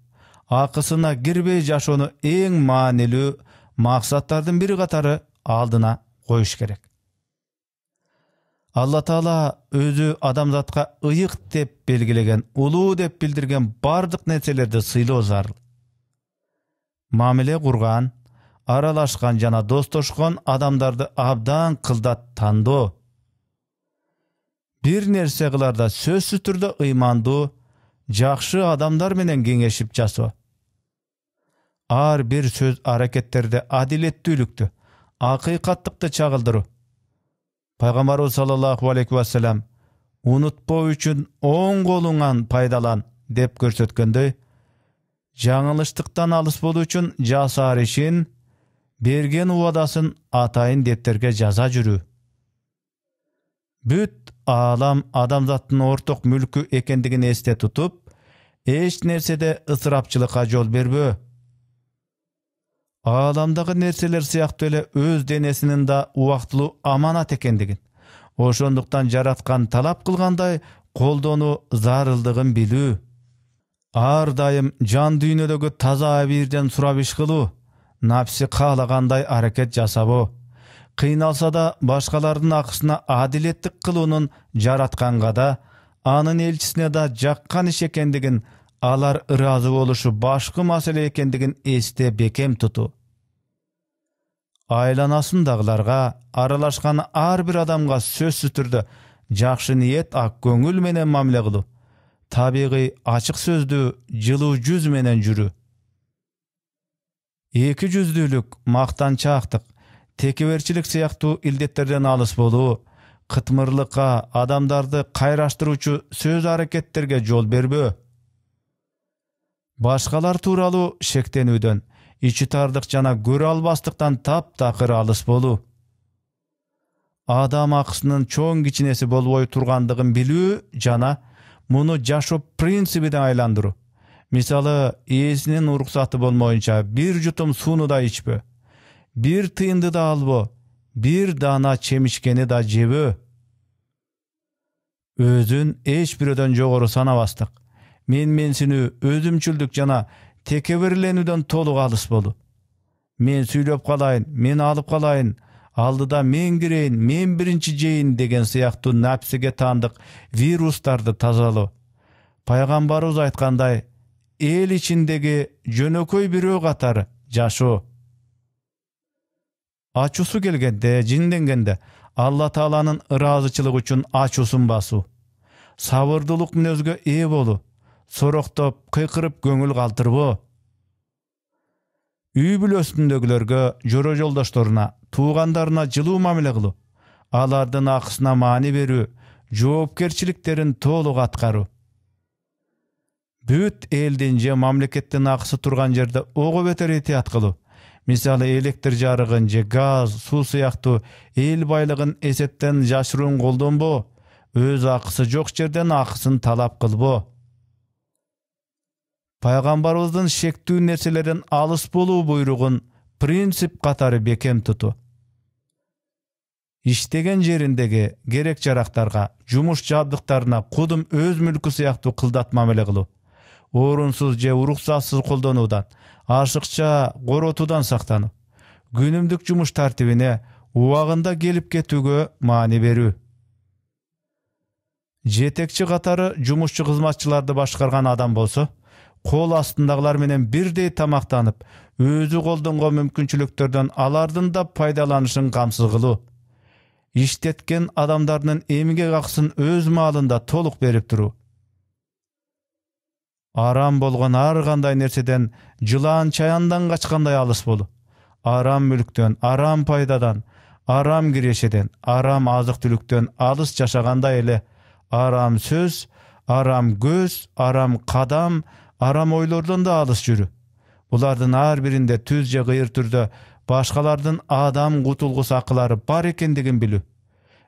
акысына кирбей жашоону эң маанилүү, maksаттардын biri katары aldına koyuş gerek. Allah Taala özü adamzatqa ıyık dep belgilegen, ulu dep bildirgen bardık nerselerde sıyloo zarыл. Mamile kurgan, aralaşkan jana dostoşkon adamdardı abdan kıldat tandoo. Bir nerse kılarda sözsüz türde ıymandoo, jakşı adamlar menen geňeşip jasoo. Ar bir söz hareketlerde adilettүүлüktü, akıykatlıkты çağıldırı. Peygamberimiz sallallahu aleyhi ve sellem unutpoo üçün oň goluňan paydalan dep görsetkendi. Жаңылыштыктан alys boluu üçün jasar işin, bergen uwadasyn atayın depterge jaza жүрүү. Büt alam adamzattın ortak mülkü ekendigini esте tutup, eç nersede ısrapçılıkka jol berbö. Alamdagy nerseler siyaktı ele öz denesinin da uwaktyly amanat ekendigin, oşonduktan jaratkan talap kılganday koldonu zarıldygyn bilүү. Ar dayım can düýnödögi taza birden surap iş kıluu, napsi kalaganday hareket jasabo. Kıynalsa da başkalarının akısına adiletlik kılunun jaratkanga da, anın elçisine da jakkan iş ekendigin, alar ırazı oluşu başkı masele ekendigin esте bekem tutu. Aylanasındagılarga, aralaşkan ar bir adamga sözsüz türde jakşı niyet ak köngül menen mamile kıluu. Tabiği açık sözdü, jıluu жүz menen жүрü. Eki жүздүүлük, maktançaktyk, tekeberçilik siyaktуу ildetlerden alys boluu, kıtmırlıkka, adamdardı kayraştırıcı söz hareketlerge jol berbö. Başkalar tuuralı şektenүүдөн, içi tardık jana görө albastыкtan tap-takır alys boluu. Adam akısının çoğun kiçinesi bolboy turgandygyn bilүү jana muну jaşoo prinsibine aylandırı. Misalı, iyesinin urksatı bolmoyunca bir jutum suunu da içbö, bir tıyındı da albö, bir dana çemişkeni da jebö. Özün eç birödön jogoru sanabastyk. Men-mensinүү, özümçüldük jana tekebirlenүүдөн toluk alys boluu. Men süйлöp kalayın, men alıp kalayın, aldıda men gireyin, men birinci jeyin degen siyaktуу napsige tandık virustardı tazaloo. Paygambarыбыз aytkanday, el içindegi jönököy birөө katары jaşoo. Açusu gelgende, jindengende, Allah Taalanın ırazıçılık üçün açusun basuu. Sabırдуулuk minözge ee boluu. Soroktop, kıykırıp göngül kaltırbo. Üy bülösündögilerge, joro joldaşlarına, tuğandarına jıluu mamile kıluu. Alardın akısına mani berүү, joopkerçiliklerin toluk atkaruu. Büt eldince mamlekettin akısı turgan jerde ogo beter etiyat kıluu. Misalı elektr jarıgınca, gaz, su siyaktуу el baylığın esepten jaşıruun koldonbo, öz akısı jok jerden akısın talap kılbo. Paygambarыбыздын şektүү nerselerden alys boluu buyruğun prinsip katары bekem tutu. İştegen jerindegi gerek jaraktarga, jumuş jabdyklarına kudum öz mülkü siyaktуу kıldat mamile kıluu. Orunsuz je uruksatsız koldonuudan, aşıkça gorotudan saktanuu. Günümdük jumuş tartibine ubagында gelip ketүүgө mani berүү. Jetekçi katары jumuşçu kızmatçılarda başkargan adam bolsa, kol astındagılar menen birdey tamaktanıp, özü koldongo mümkünçülüklerden alardın da paydalanışın kamsız kıluu. İştetken adamlarının emige akısın öz malında toluk berip duruu. Aram bolgon ar kanday nerseden jılan çayandan kaçkanday alys boluu. Aram mülkten, aram paydadan, aram gireşeden, aram azık tülükten alys jaşaganday ele aram söz, aram göz, aram kadam, aram oylordan da alys жүрü. Bulardın har birinde tüzce gıyır türde başkalardın adam kutulgusu akılары bar ekendigin bilүү.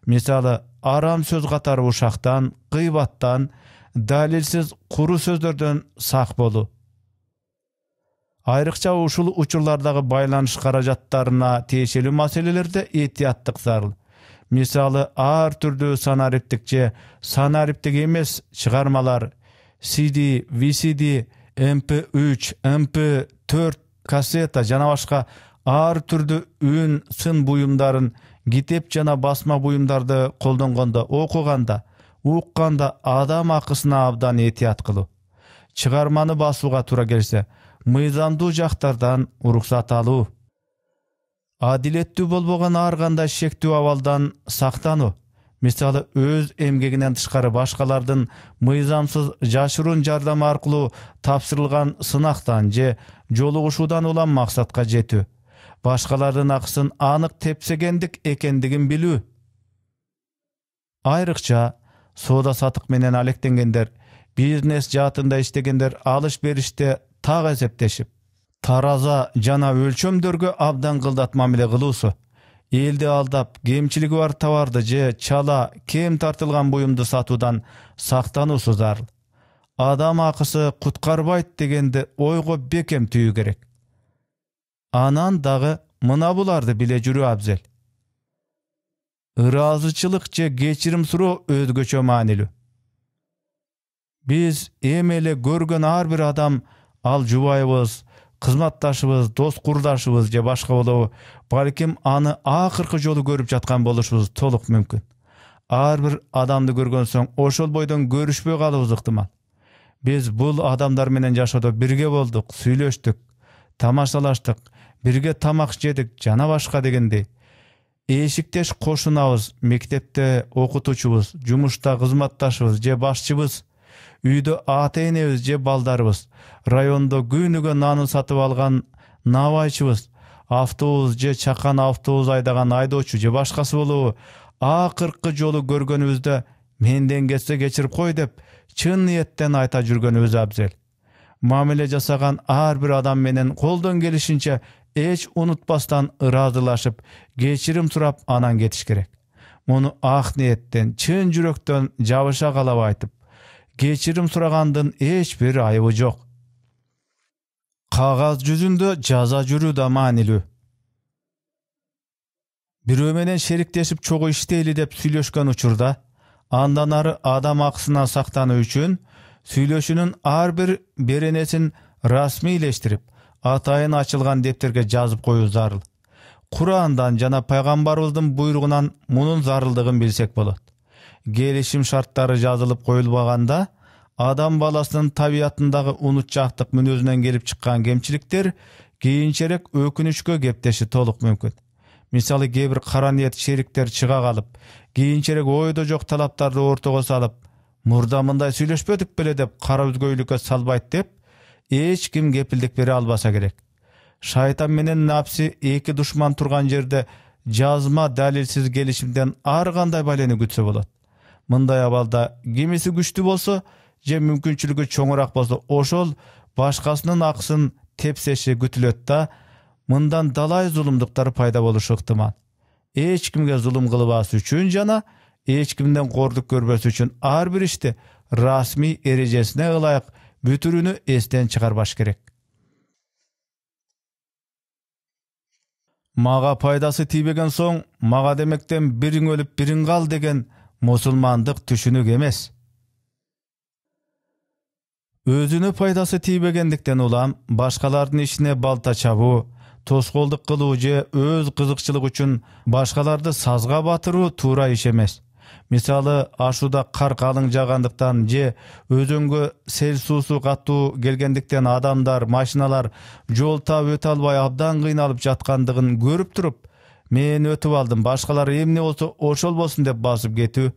Misalı, aram söz katары uşaktan, gıybattan, dalilsiz kuru sözlerden sak boluu. Ayrıkça uşul uçurlardagı baylanış karajatlarına teşeli maselelerde etiyattık zarıl. Misalı, ar türlü sanariptikçe, sanariptik emes çıgarmalar, CD, VCD, MP3, MP4, kaseta, jana başka ар түрдүү үн сын буюмдарын, китеп жана басма буюмдарды колдонгондо, окуганда, укканда адам акысына абдан этият кылуу. Чыгарманы басууга туура келсе, мыйзамдуу жактардан уруксат алуу. Адилеттүү болбогон ар кандай шектүү абалдан сактануу. Мисалы, өз эмгегинен тышкары башкалардын мыйзамсыз жашыруун жардам аркылуу тапшырылган сынактан же жолугушуудан улам максатка жетүү. Башкалардын акысын анык тепсегендик экендигин билүү. Айрыкча соода сатык менен алектенгендер, бизнес жаатында иштегендер алыш бериште так эсептешип, тараза жана өлчөмдөргө абдан кылдат мамиле кылуусу, элди алдап, кемчилиги бар товарды же чала, кем тартылган буюмду сатуудан сактануусу зарыл. Адам акысы куткарбайт дегенди ойго бекем түйүү керек. Анан дагы мына буларды биле жүрүү абзел. Ыраазычылык же кечирим суроо өзгөчө маанилүү. Биз эми эле көргөн ар бир адам, ал жубайыбыз, кызматташыбыз, дос курдашыбыз же башка болобу, балким аны акыркы жолу көрүп жаткан болушубуз толук мүмкүн. Ар бир адамды көргөн соң ошол бойдон көрүшпөй калыбыз ыктымал. Биз бул адамдар менен жашоодо бирге болдук, сүйлөштүк, тамашалаштык, бирге тамак жедик жана башка дегендей. Эшиктеш кошунабыз, мектепте окутуучубуз, жумушта кызматташыбыз же башчыбыз, үйдө ата-энебиз же балдарыбыз, райондо күнүгө нанын сатып алган набайчыбыз, автобус же чакан автобус айдаган айдоочу же башкасы болобу, акыркы жолу көргөнүбүздө менден кетсе кечирип кой деп чын ниеттен айта жүргөнүбүз абзел. Мамиле жасаган ар бир адам менен колдон келишинче эч унутпастан ыраазылашып, кечирим сурап анан кетиш керек. Муну ак ниеттен, чын жүрөктөн жабыша калап айтып, кечирим сурагандын эч бир айыбы жок. Кагаз жүзүндө жаза жүрүү да маанилүү. Бирөө менен шериктешип чогуу иштейли деп сүйлөшкөн учурда, андан ары адам акысына сактануу үчүн сүйлөшүүнүн ар бир беренесин расмийлештирип, атайын ачылган дептерге жазып коюу зарыл. Курандан жана пайгамбарыбыздын буйругунан мунун зарылдыгын билсек болот. Келишим шарттары жазылып коюлбаганда, адам баласынын табиятындагы унутчактык мүнөзүнөн келип чыккан кемчиликтер кийинчерээк өкүнүчкө кептеши толук мүмкүн. Мисалы, кээ бир кара ниет шериктер чыга калып, кийинчерээк ойдо жок талаптарды ортого салып, мурда мындай сүйлөшпөдүк беле деп кара үзгөйлүккө салбайт деп, эч ким кепилдик бере албаса керек. Шайтан менен напси эки душман турган жерде жазма далилсиз келишимден ар кандай балени күтсө болот. Мындай абалда кимиси күчтүү болсо же мүмкүнчүлүгү чоңураак болсо, ошол башкасынын акысын тепсеши күтүлөт да, мындан далай зулумдуктар пайда болушу ыктымал. Эч кимге зулум кылбас үчүн жана эч кимден кордук көрбөс үчүн ар бир ишти расмий эрежесине ылайык бүтүрүүнү эстен чыгарбаш керек. Мага пайдасы тийбеген соң, мага демектен бириң өлүп бириң кал деген мусулмандык түшүнүк эмес. Өзүнө пайдасы тийбегендиктен улам башкалардын ишине балта чабуу, тоскоолдук кылуу же өз кызыкчылык үчүн башкаларды сазга батыруу туура иш эмес. Мисалы, ашууда кар калың жаагандыктан же өзөнгө сел суусу катуу келгендиктен адамдар, машиналар жол таап өтө албай абдан кыйналып жаткандыгын көрүп туруп, мен өтүп алдым, башкалар эмне болсо ошол болсун деп басып кетүү,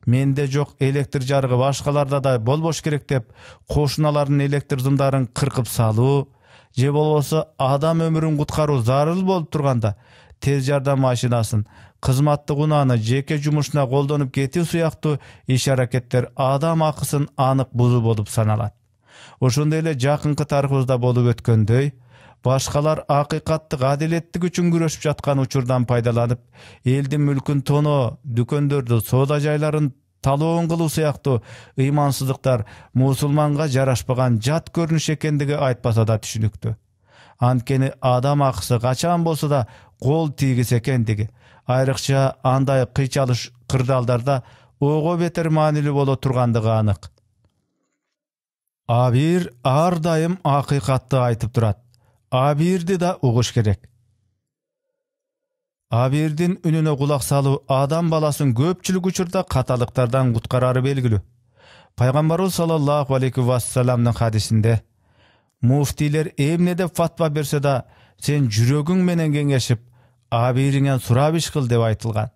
менде жок электр жарыгы башкаларда да болбош керек деп кошуналардын электр зымдарын кыркып салуу, же болбосо адам өмүрүн куткаруу зарыл болуп турганда тез жардам машинасын, кызматтык унааны жеке жумушуна колдонуп кетүү сыяктуу иш-аракеттер адам акысын анык бузуу болуп саналат. Ошондой эле жакынкы тарыхыбызда болуп өткөндөй, башкалар акыйкаттык адилеттик үчүн күрөшүп жаткан учурдан пайдаланып, элдин мүлкүн тоноо, дүкөндөрдү, соода жайларын талоон кылуу сыяктуу ыймансыздыктар мусулманга жарашпаган жат көрүнүш экендиги айтпаса да түшүнүктүү. Анткени адам акысы качан болсо да кол тийгис экендиги, айрыкча андай кыйчалыш кырдаалдарда ого бетер маанилүү боло тургандыгы анык. Абир ар дайым акыйкатты айтып турат. Абирди да угуш керек. Абирдин үнүнө кулак салуу адам баласын көпчүлүк учурда каталыктардан куткарары белгилүү. Пайгамбарыбыз саллаллаху алейхи вассаламдын хадисинде муфтилер эмне деп фатва берсе да сен жүрөгүң менен кеңешип абириңен сурап иш кыл деп айтылган.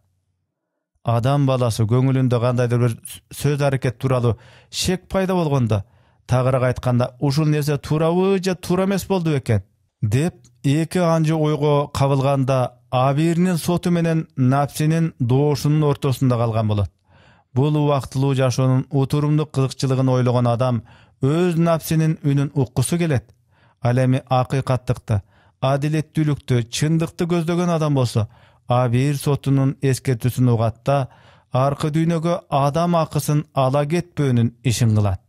Адам баласы көңүлүндө кандайдыр бир сөз аракет тууралуу шек пайда болгондо, тагыраак айтканда ушул нерсе туурабы же туура эмес болду бекен деп эки анчы ойго кабылганда абиринин соту менен напсинин доошунун ортосунда калган болот. Бул убактылуу жашоонун утурумдук кызыкчылыгын ойлогон адам өз напсинин үнүн уккусу келет. Ал эми акыйкаттыкты, адилеттүүлүктү, чындыкты көздөгөн адам болсо, абир сотунун эскертүүсүн угат да, аркы дүйнөгө адам акысын ала кетпөөнүн ишин кылат.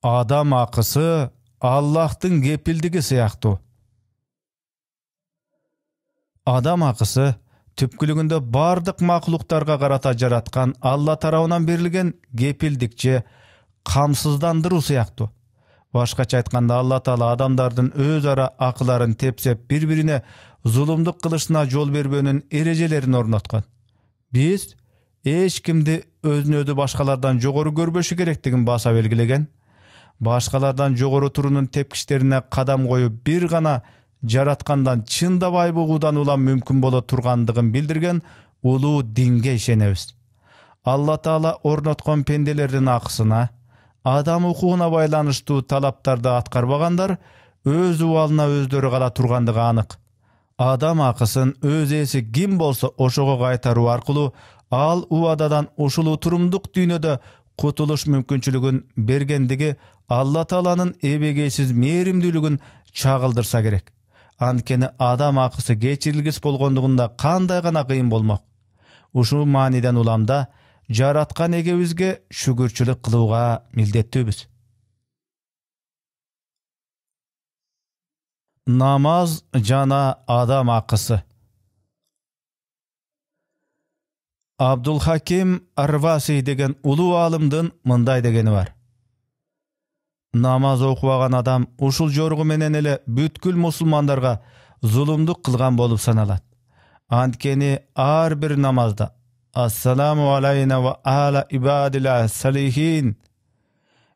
Адам акысы Аллахтын кепилдиги сыяктуу. Адам акысы түпкүлүгүндө бардык макулуктарга карата жараткан Алла тарабынан берилген кепилдик же камсыздандыруу сыяктуу. Башкача айтканда, Алла Таала адамдардын өз ара акыларын тепсеп, бири-бирине зулумдук кылышына жол бербөөнүн эрежелерин орноткон. Биз эч кимди өзүн өзү башкалардан жогору көрбөшү керектигин баса белгилеген. Башкалардан жогору туруунун тепкичтерине кадам коюп, бир гана жараткандан чындабай бугуудан улам мүмкүн боло тургандыгын билдирген улуу динге ишенебиз. Алла Таала орноткон пенделердин акысына, адам укугуна байланыштуу талаптарды аткарбагандар өз убалына өздөрү кала тургандыгы анык. Адам акысын өз ээси ким болсо ошого кайтаруу аркылуу ал убададан ушул утурумдук дүйнөдө кутулуш мүмкүнчүлүгүн бергендиги Алла Тааланын эбегейсиз мээримдүүлүгүн чагылдырса керек. Анткени адам акысы кечирилгис болгондугунда кандай гана кыйын болмок. Ушул мааниден уламда жараткан эгебизге шүгүрчүлүк кылууга милдеттүүбүз. Намаз жана адам акысы. Абдул Хаким Арваси деген улуу алымдын мындай дегени бар. Намаз окубаган адам ушул жоргу менен эле бүткүл мусулмандарга зулумдук кылган болуп саналат. Анткени ар бир намазда Ассаламу алайна ва ала ибадилла салихин,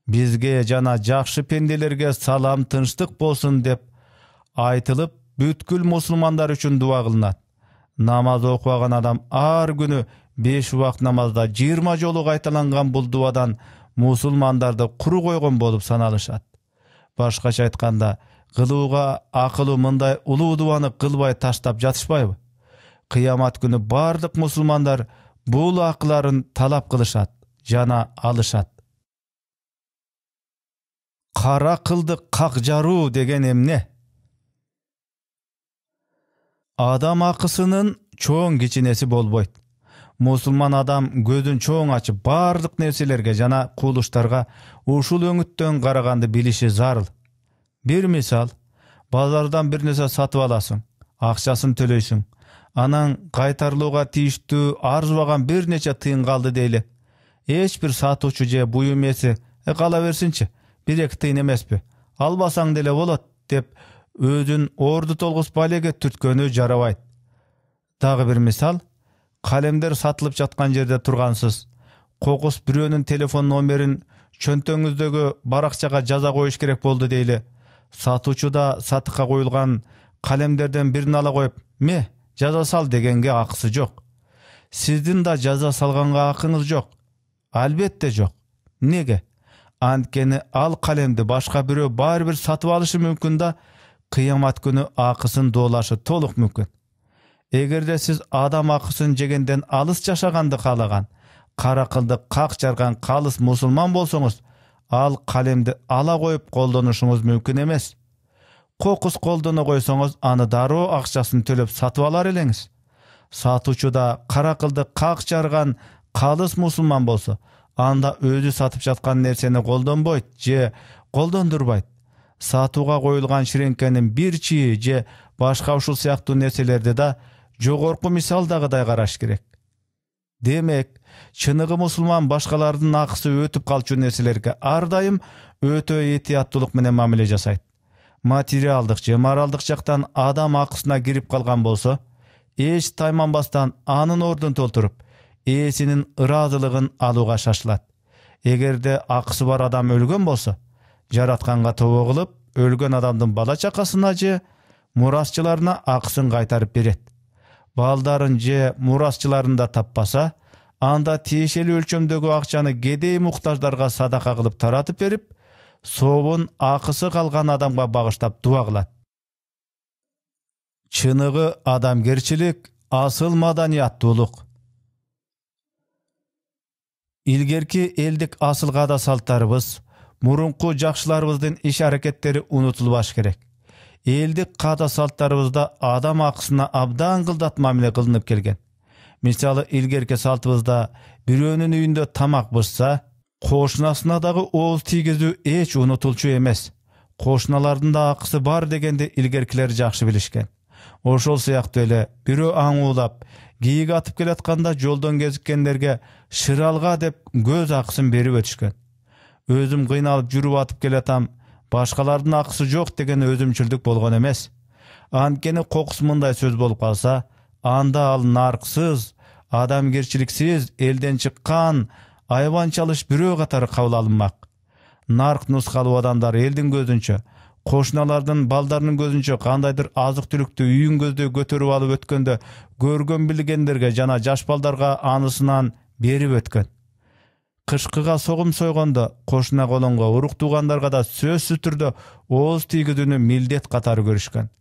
бизге жана жакшы пенделерге салам, тынчтык болсун деп айтылып, бүткүл мусулмандар үчүн дуа кылынат. Намаз окубаган адам ар күнү 5 убакыт намазда 20 жолу кайталанган бул дуадан мусулмандарды куру койгон болуп саналышат. Башкача айтканда, кылууга акылуу мындай улуу дуаны кылбай таштап жатышпайбы? Кыямат күнү бардык мусулмандар бул акыларын талап кылышат жана алышат. Кара кылды как жаруу деген эмне? Адам акысынын чоң кичинеси болбойт. Мусулман адам көзүн чоң ачып, бардык нерселерге жана кулуштарга ушул өңүттөн караганды билиши зарыл. Бир мисал, базардан бир нерсе сатып аласың, акчасын төлөйсүң. Анан кайтарылууга тийиштүү арзыбаган бир нече тыйын калды дейли. Эч бир сатуучу же буюм ээси кала берсинчи, 1-2 тыйын эмеспи, албасаң деле болот деп өзүн орду толгуспай эле түрткөнү жарабайт. Дагы бир мисал, калемдер сатылып жаткан жерде тургансыз, кокус бирөөнүн телефон номерин чөнтөңүздөгү баракчага жаза коюш керек болду дейли. Сатуучу да сатыкка коюлган калемдерден бирин ала коюп, "Ме, жаза сал" дегенге акысы жок. Сиздин да жаза салганга акыңыз жок. Албетте жок. Неге? Анткени ал калемди башка бирөө баары бир сатып алышы мүмкүн да, кыямат күнү акысын доолашы толук мүмкүн. Эгерде сиз адам акысын жегенден алыс жашаганды каалаган, кара кылды как жарган калыс мусулман болсоңуз, ал калемди ала коюп колдонушуңуз мүмкүн эмес. Кокус колдоно койсоңуз, аны дароо акчасын төлөп сатып алар элеңиз. Сатуучу да кара кылды как жарган калыс мусулман болсо, анда өзү сатып жаткан нерсени колдонбойт же колдондурбайт. Сатууга коюлган ширеңкенин бир чийи же башка ушул сыяктуу нерселерди да жогорку мисалдагыдай караш керек. Демек, чыныгы мусулман башкалардын акысы өтүп калчу нерселерге ар дайым өтө этияттуулук менен мамиле жасайт. материалдык же моралдык жактан адам акысына кирип калган болсо, эч тайманбастан анын ордун толтуруп, ээсинин ыраазылыгын алууга шашылат. Эгерде акысы бар адам өлгөн болсо, жаратканга тобо кылып, өлгөн адамдын бала чакасына же мурасчыларына акысын кайтарып берет. Балдарын же мурасчыларын да таппаса, анда тиешелүү өлчөмдөгү акчаны кедей муктаждарга садака кылып таратып берип, сообун акысы калган адамга багыштап дуа кылат. Чыныгы адамгерчилик асыл маданияттуулук. Илгерки элдик асыл каада салттарыбыз, мурунку жакшыларыбыздын иш-аракеттери унутулбаш керек. Элдик каада салттарыбызда адам акысына абдан кылдат мамиле кылынып келген. Мисалы, илгерки салтыбызда бирөөнүн үйүндө тамак бышса, кошунасына дагы ооз тийгизүү эч унутулчу эмес. Кошуналардын да акысы бар дегенди илгеркилер жакшы билишкен. Ошол сыяктуу эле бирөө аңуулап, кийик атып келатканда жолдон кезиккендерге шыралга деп көз акысын берип өтүшкөн. Өзүм кыйналып жүрүп атып келатам, башкалардын акысы жок деген өзүмчүлдүк болгон эмес. Анткени кокус мындай сөз болуп калса, анда ал нарксыз, адамгерчиликсиз элден чыккан айванчалыш бирөө катары кабыл алынмак. Нарк нускалуу адамдар элдин көзүнчө, кошуналардын балдарынын көзүнчө кандайдыр азык-түлүктү үйүн көздөй көтөрүп алып өткөндө көргөн билгендерге жана жаш балдарга анысынан берип өткөн. Кышкыга согум сойгондо кошуна колонго урук туугандарга да сөзсүз түрдө ооз тийгизүүнү милдет катары көрүшкөн.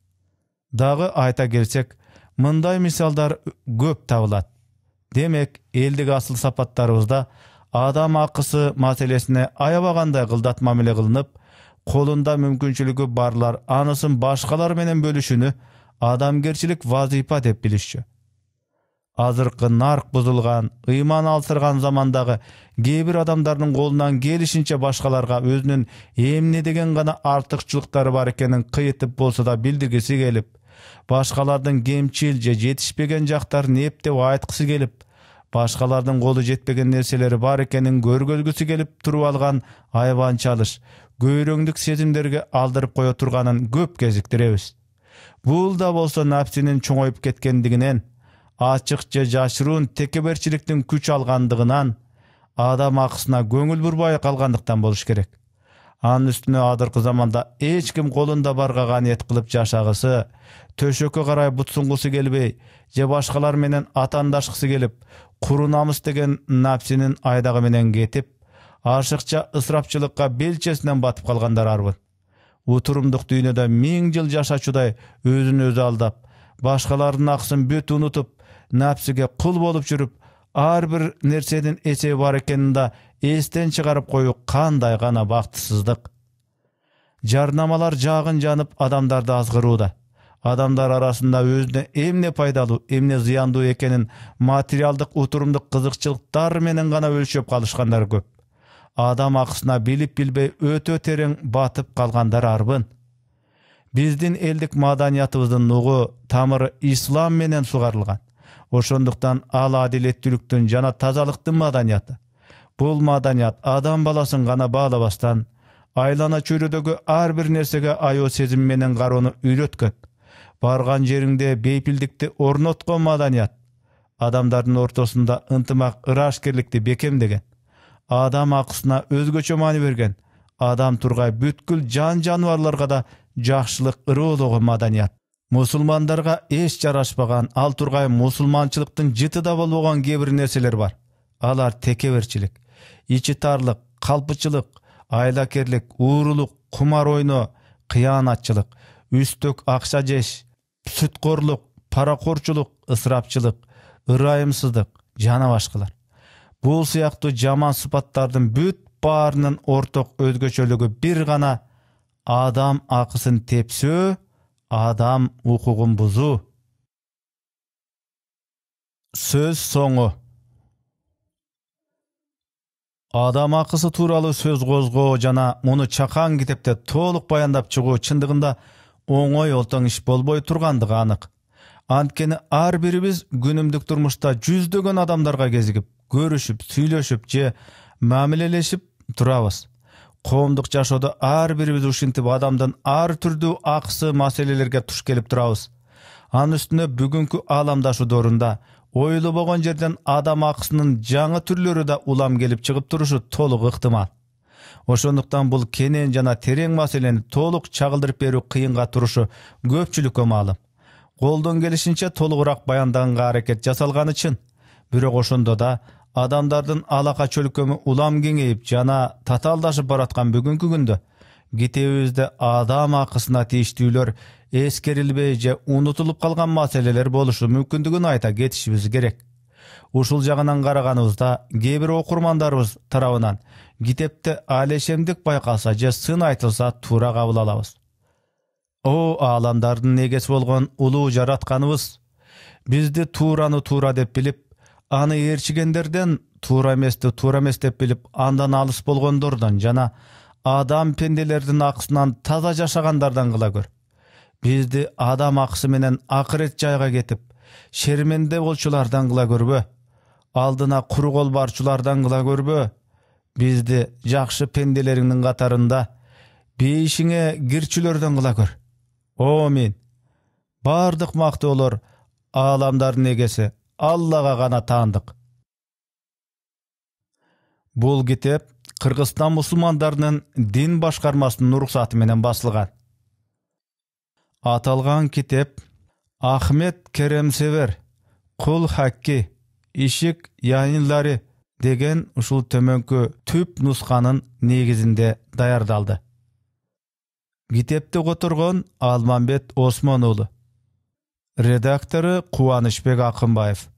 Дагы айта келсек, мындай мисалдар көп табылат. Демек, элдик асыл сапаттарыбызда адам акысы маселесине аябагандай кылдат мамиле кылынып, колунда мүмкүнчүлүгү барлар анысын башкалар менен бөлүшүүнү адамгерчилик вазыйфа деп билишчү. Азыркы нарк бузулган, ыйман алсырган замандагы кээ бир адамдардын колунан келишинче башкаларга өзүнүн эмне деген гана артыкчылыктары бар экенин кыйытып болсо да билдиргиси келип, башкалардын кемчил же жетишпеген жактарын эптеп айткысы келип, башкалардын колу жетпеген нерселери бар экенин көргөзгүсү келип туруп алган айванчалыш, көйрөңдүк сезимдерге алдырып кое турганын көп кезиктиребиз. Бул да болсо нафсинин чоңоюп кеткендигинен, ачык же жашыруун текеберчиликтин күч алгандыгынан, адам акысына көңүл бурбай калгандыктан болуш керек. Анын үстүнө азыркы заманда эч ким колунда барга каниет кылып жашагысы, төшөккө карай бут сунгусу келбей, же башкалар менен атандашкысы келип, куру намыс деген нафсинин айдагы менен кетип, ашыкча ысырапчылыкка белчесинен батып калгандар арбын. Утурумдук дүйнөдө 1000 жыл жашачудай өзүн өзү алдап, башкалардын акысын бүт унутуп, нафсиге кул болуп жүрүп, ар бир нерсенин эсеби бар экенин да эстен чыгарып коюу кандай гана бактысыздык. Жарнамалар жагын жанып адамдарды азгырууда. Адамдар арасында өзүнө эмне пайдалуу, эмне зыяндуу экенин материалдык утурумдук кызыкчылыктар менен гана өлчөп калышкандар көп. Адам акысына билип-билбей өтө терең батып калгандар арбын. Биздин элдик маданиятыбыздын нугу, тамыры ислам менен сугарылган. Ошондуктан ал адилеттүүлүктүн жана тазалыктын маданияты. Бул маданият адам баласын гана баалабастан, айлана чөйрөдөгү ар бир нерсеге аял сезим менен кароону үйрөткөн. Барган жериңде бейпилдикти орноткон маданият. Адамдардын ортосунда ынтымак, ырашкерликти бекемдеген. Адам акысына өзгөчө маани берген. Адам тургай бүткүл жан жаныбарларга да жакшылык ырыоологон маданият. Мусулмандарга эч жарашпаган, ал тургай мусулманчылыктын жытыда болбогон кээ бир нерселер бар. Алар текеберчилик, ичи тарлык, калпычылык, айлакерлик, уурулук, кумар ойноо, кыянатчылык, үстөк акча жеш, сүткорлук, паракорчулук, ысырапчылык, ырайымсыздык жана башкалар. Бул сыяктуу жаман сыпаттардын бүт баарынын орток өзгөчөлүгү бир гана: адам акысын тепсөө, адам укугун бузуу. Сөз соңу. Адам акысы тууралуу сөз козгоо жана муну чакан китепте толук баяндап чыгуу чындыгында оңой олтоң иш болбой тургандыгы анык. Анткени ар бирибиз күнүмдүк турмушта жүздөгөн адамдарга кезигип, көрүшүп, сүйлөшүп же мамилелешип турабыз. коомдук жашоодо ар бирибиз ушинтип адамдан ар түрдүү аксы маселелерге туш келип турабыз. Анын үстүнө бүгүнкү ааламдашуу доорунда ойлобогон жерден адам акысынын жаңы түрлөрү да улам келип чыгып турушу толук ыктымал. Ошондуктан бул кенен жана терең маселени толук чагылдырып берүү кыйынга турушу көпчүлүккө маалым. Колдон келишинче толугураак баяндаганга аракет жасалганы чын. Бирок ошондо да адамдардын алака чөлкөмү улам кеңейип жана татаалдашып бараткан бүгүнкү күндө китебибизде адам акысына тийиштүүлөр эскерилбей же унутулуп калган маселелер болушу мүмкүндүгүн айта кетишибиз керек. Ушул жагынан караганыбызда кээ бир окурмандарыбыз тарабынан китепте алешемдик байкалса же сын айтылса туура кабыл алабыз. О ааламдардын эгеси болгон улуу жаратканыбыз, бизди туураны туура деп билип, аны ээрчигендерден туура эмес деп билип, андан алыс болгондордон жана адам пенделердин акысынан таза жашагандардан кыла көр. Бизди адам акысы менен акырет жайга кетип, шерменде болчулардан кыла көрбө. Алдына куру кол барчулардан кыла көрбө. Бизди жакшы пенделериңдин катарында бейишиңе кирчүлөрдөн кыла көр. О мен, бардык мактоолор ааламдардын эгеси Аллага гана таандык. Бул китеп Кыргызстан мусулмандарынын дин башкармасынын уруксаты менен басылган. Аталган китеп Ахмет Керемсевер Кул Хакки Ишик Яйынлары деген ушул төмөнкү түп нусканын негизинде даярдалды. Китепти которгон Алмамбет Осмон уулу. Редактору Кубанычбек Акынбаев.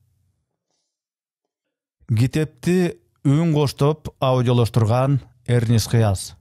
Китепти үн коштоп аудиолоштурган Эрнис Кыяз.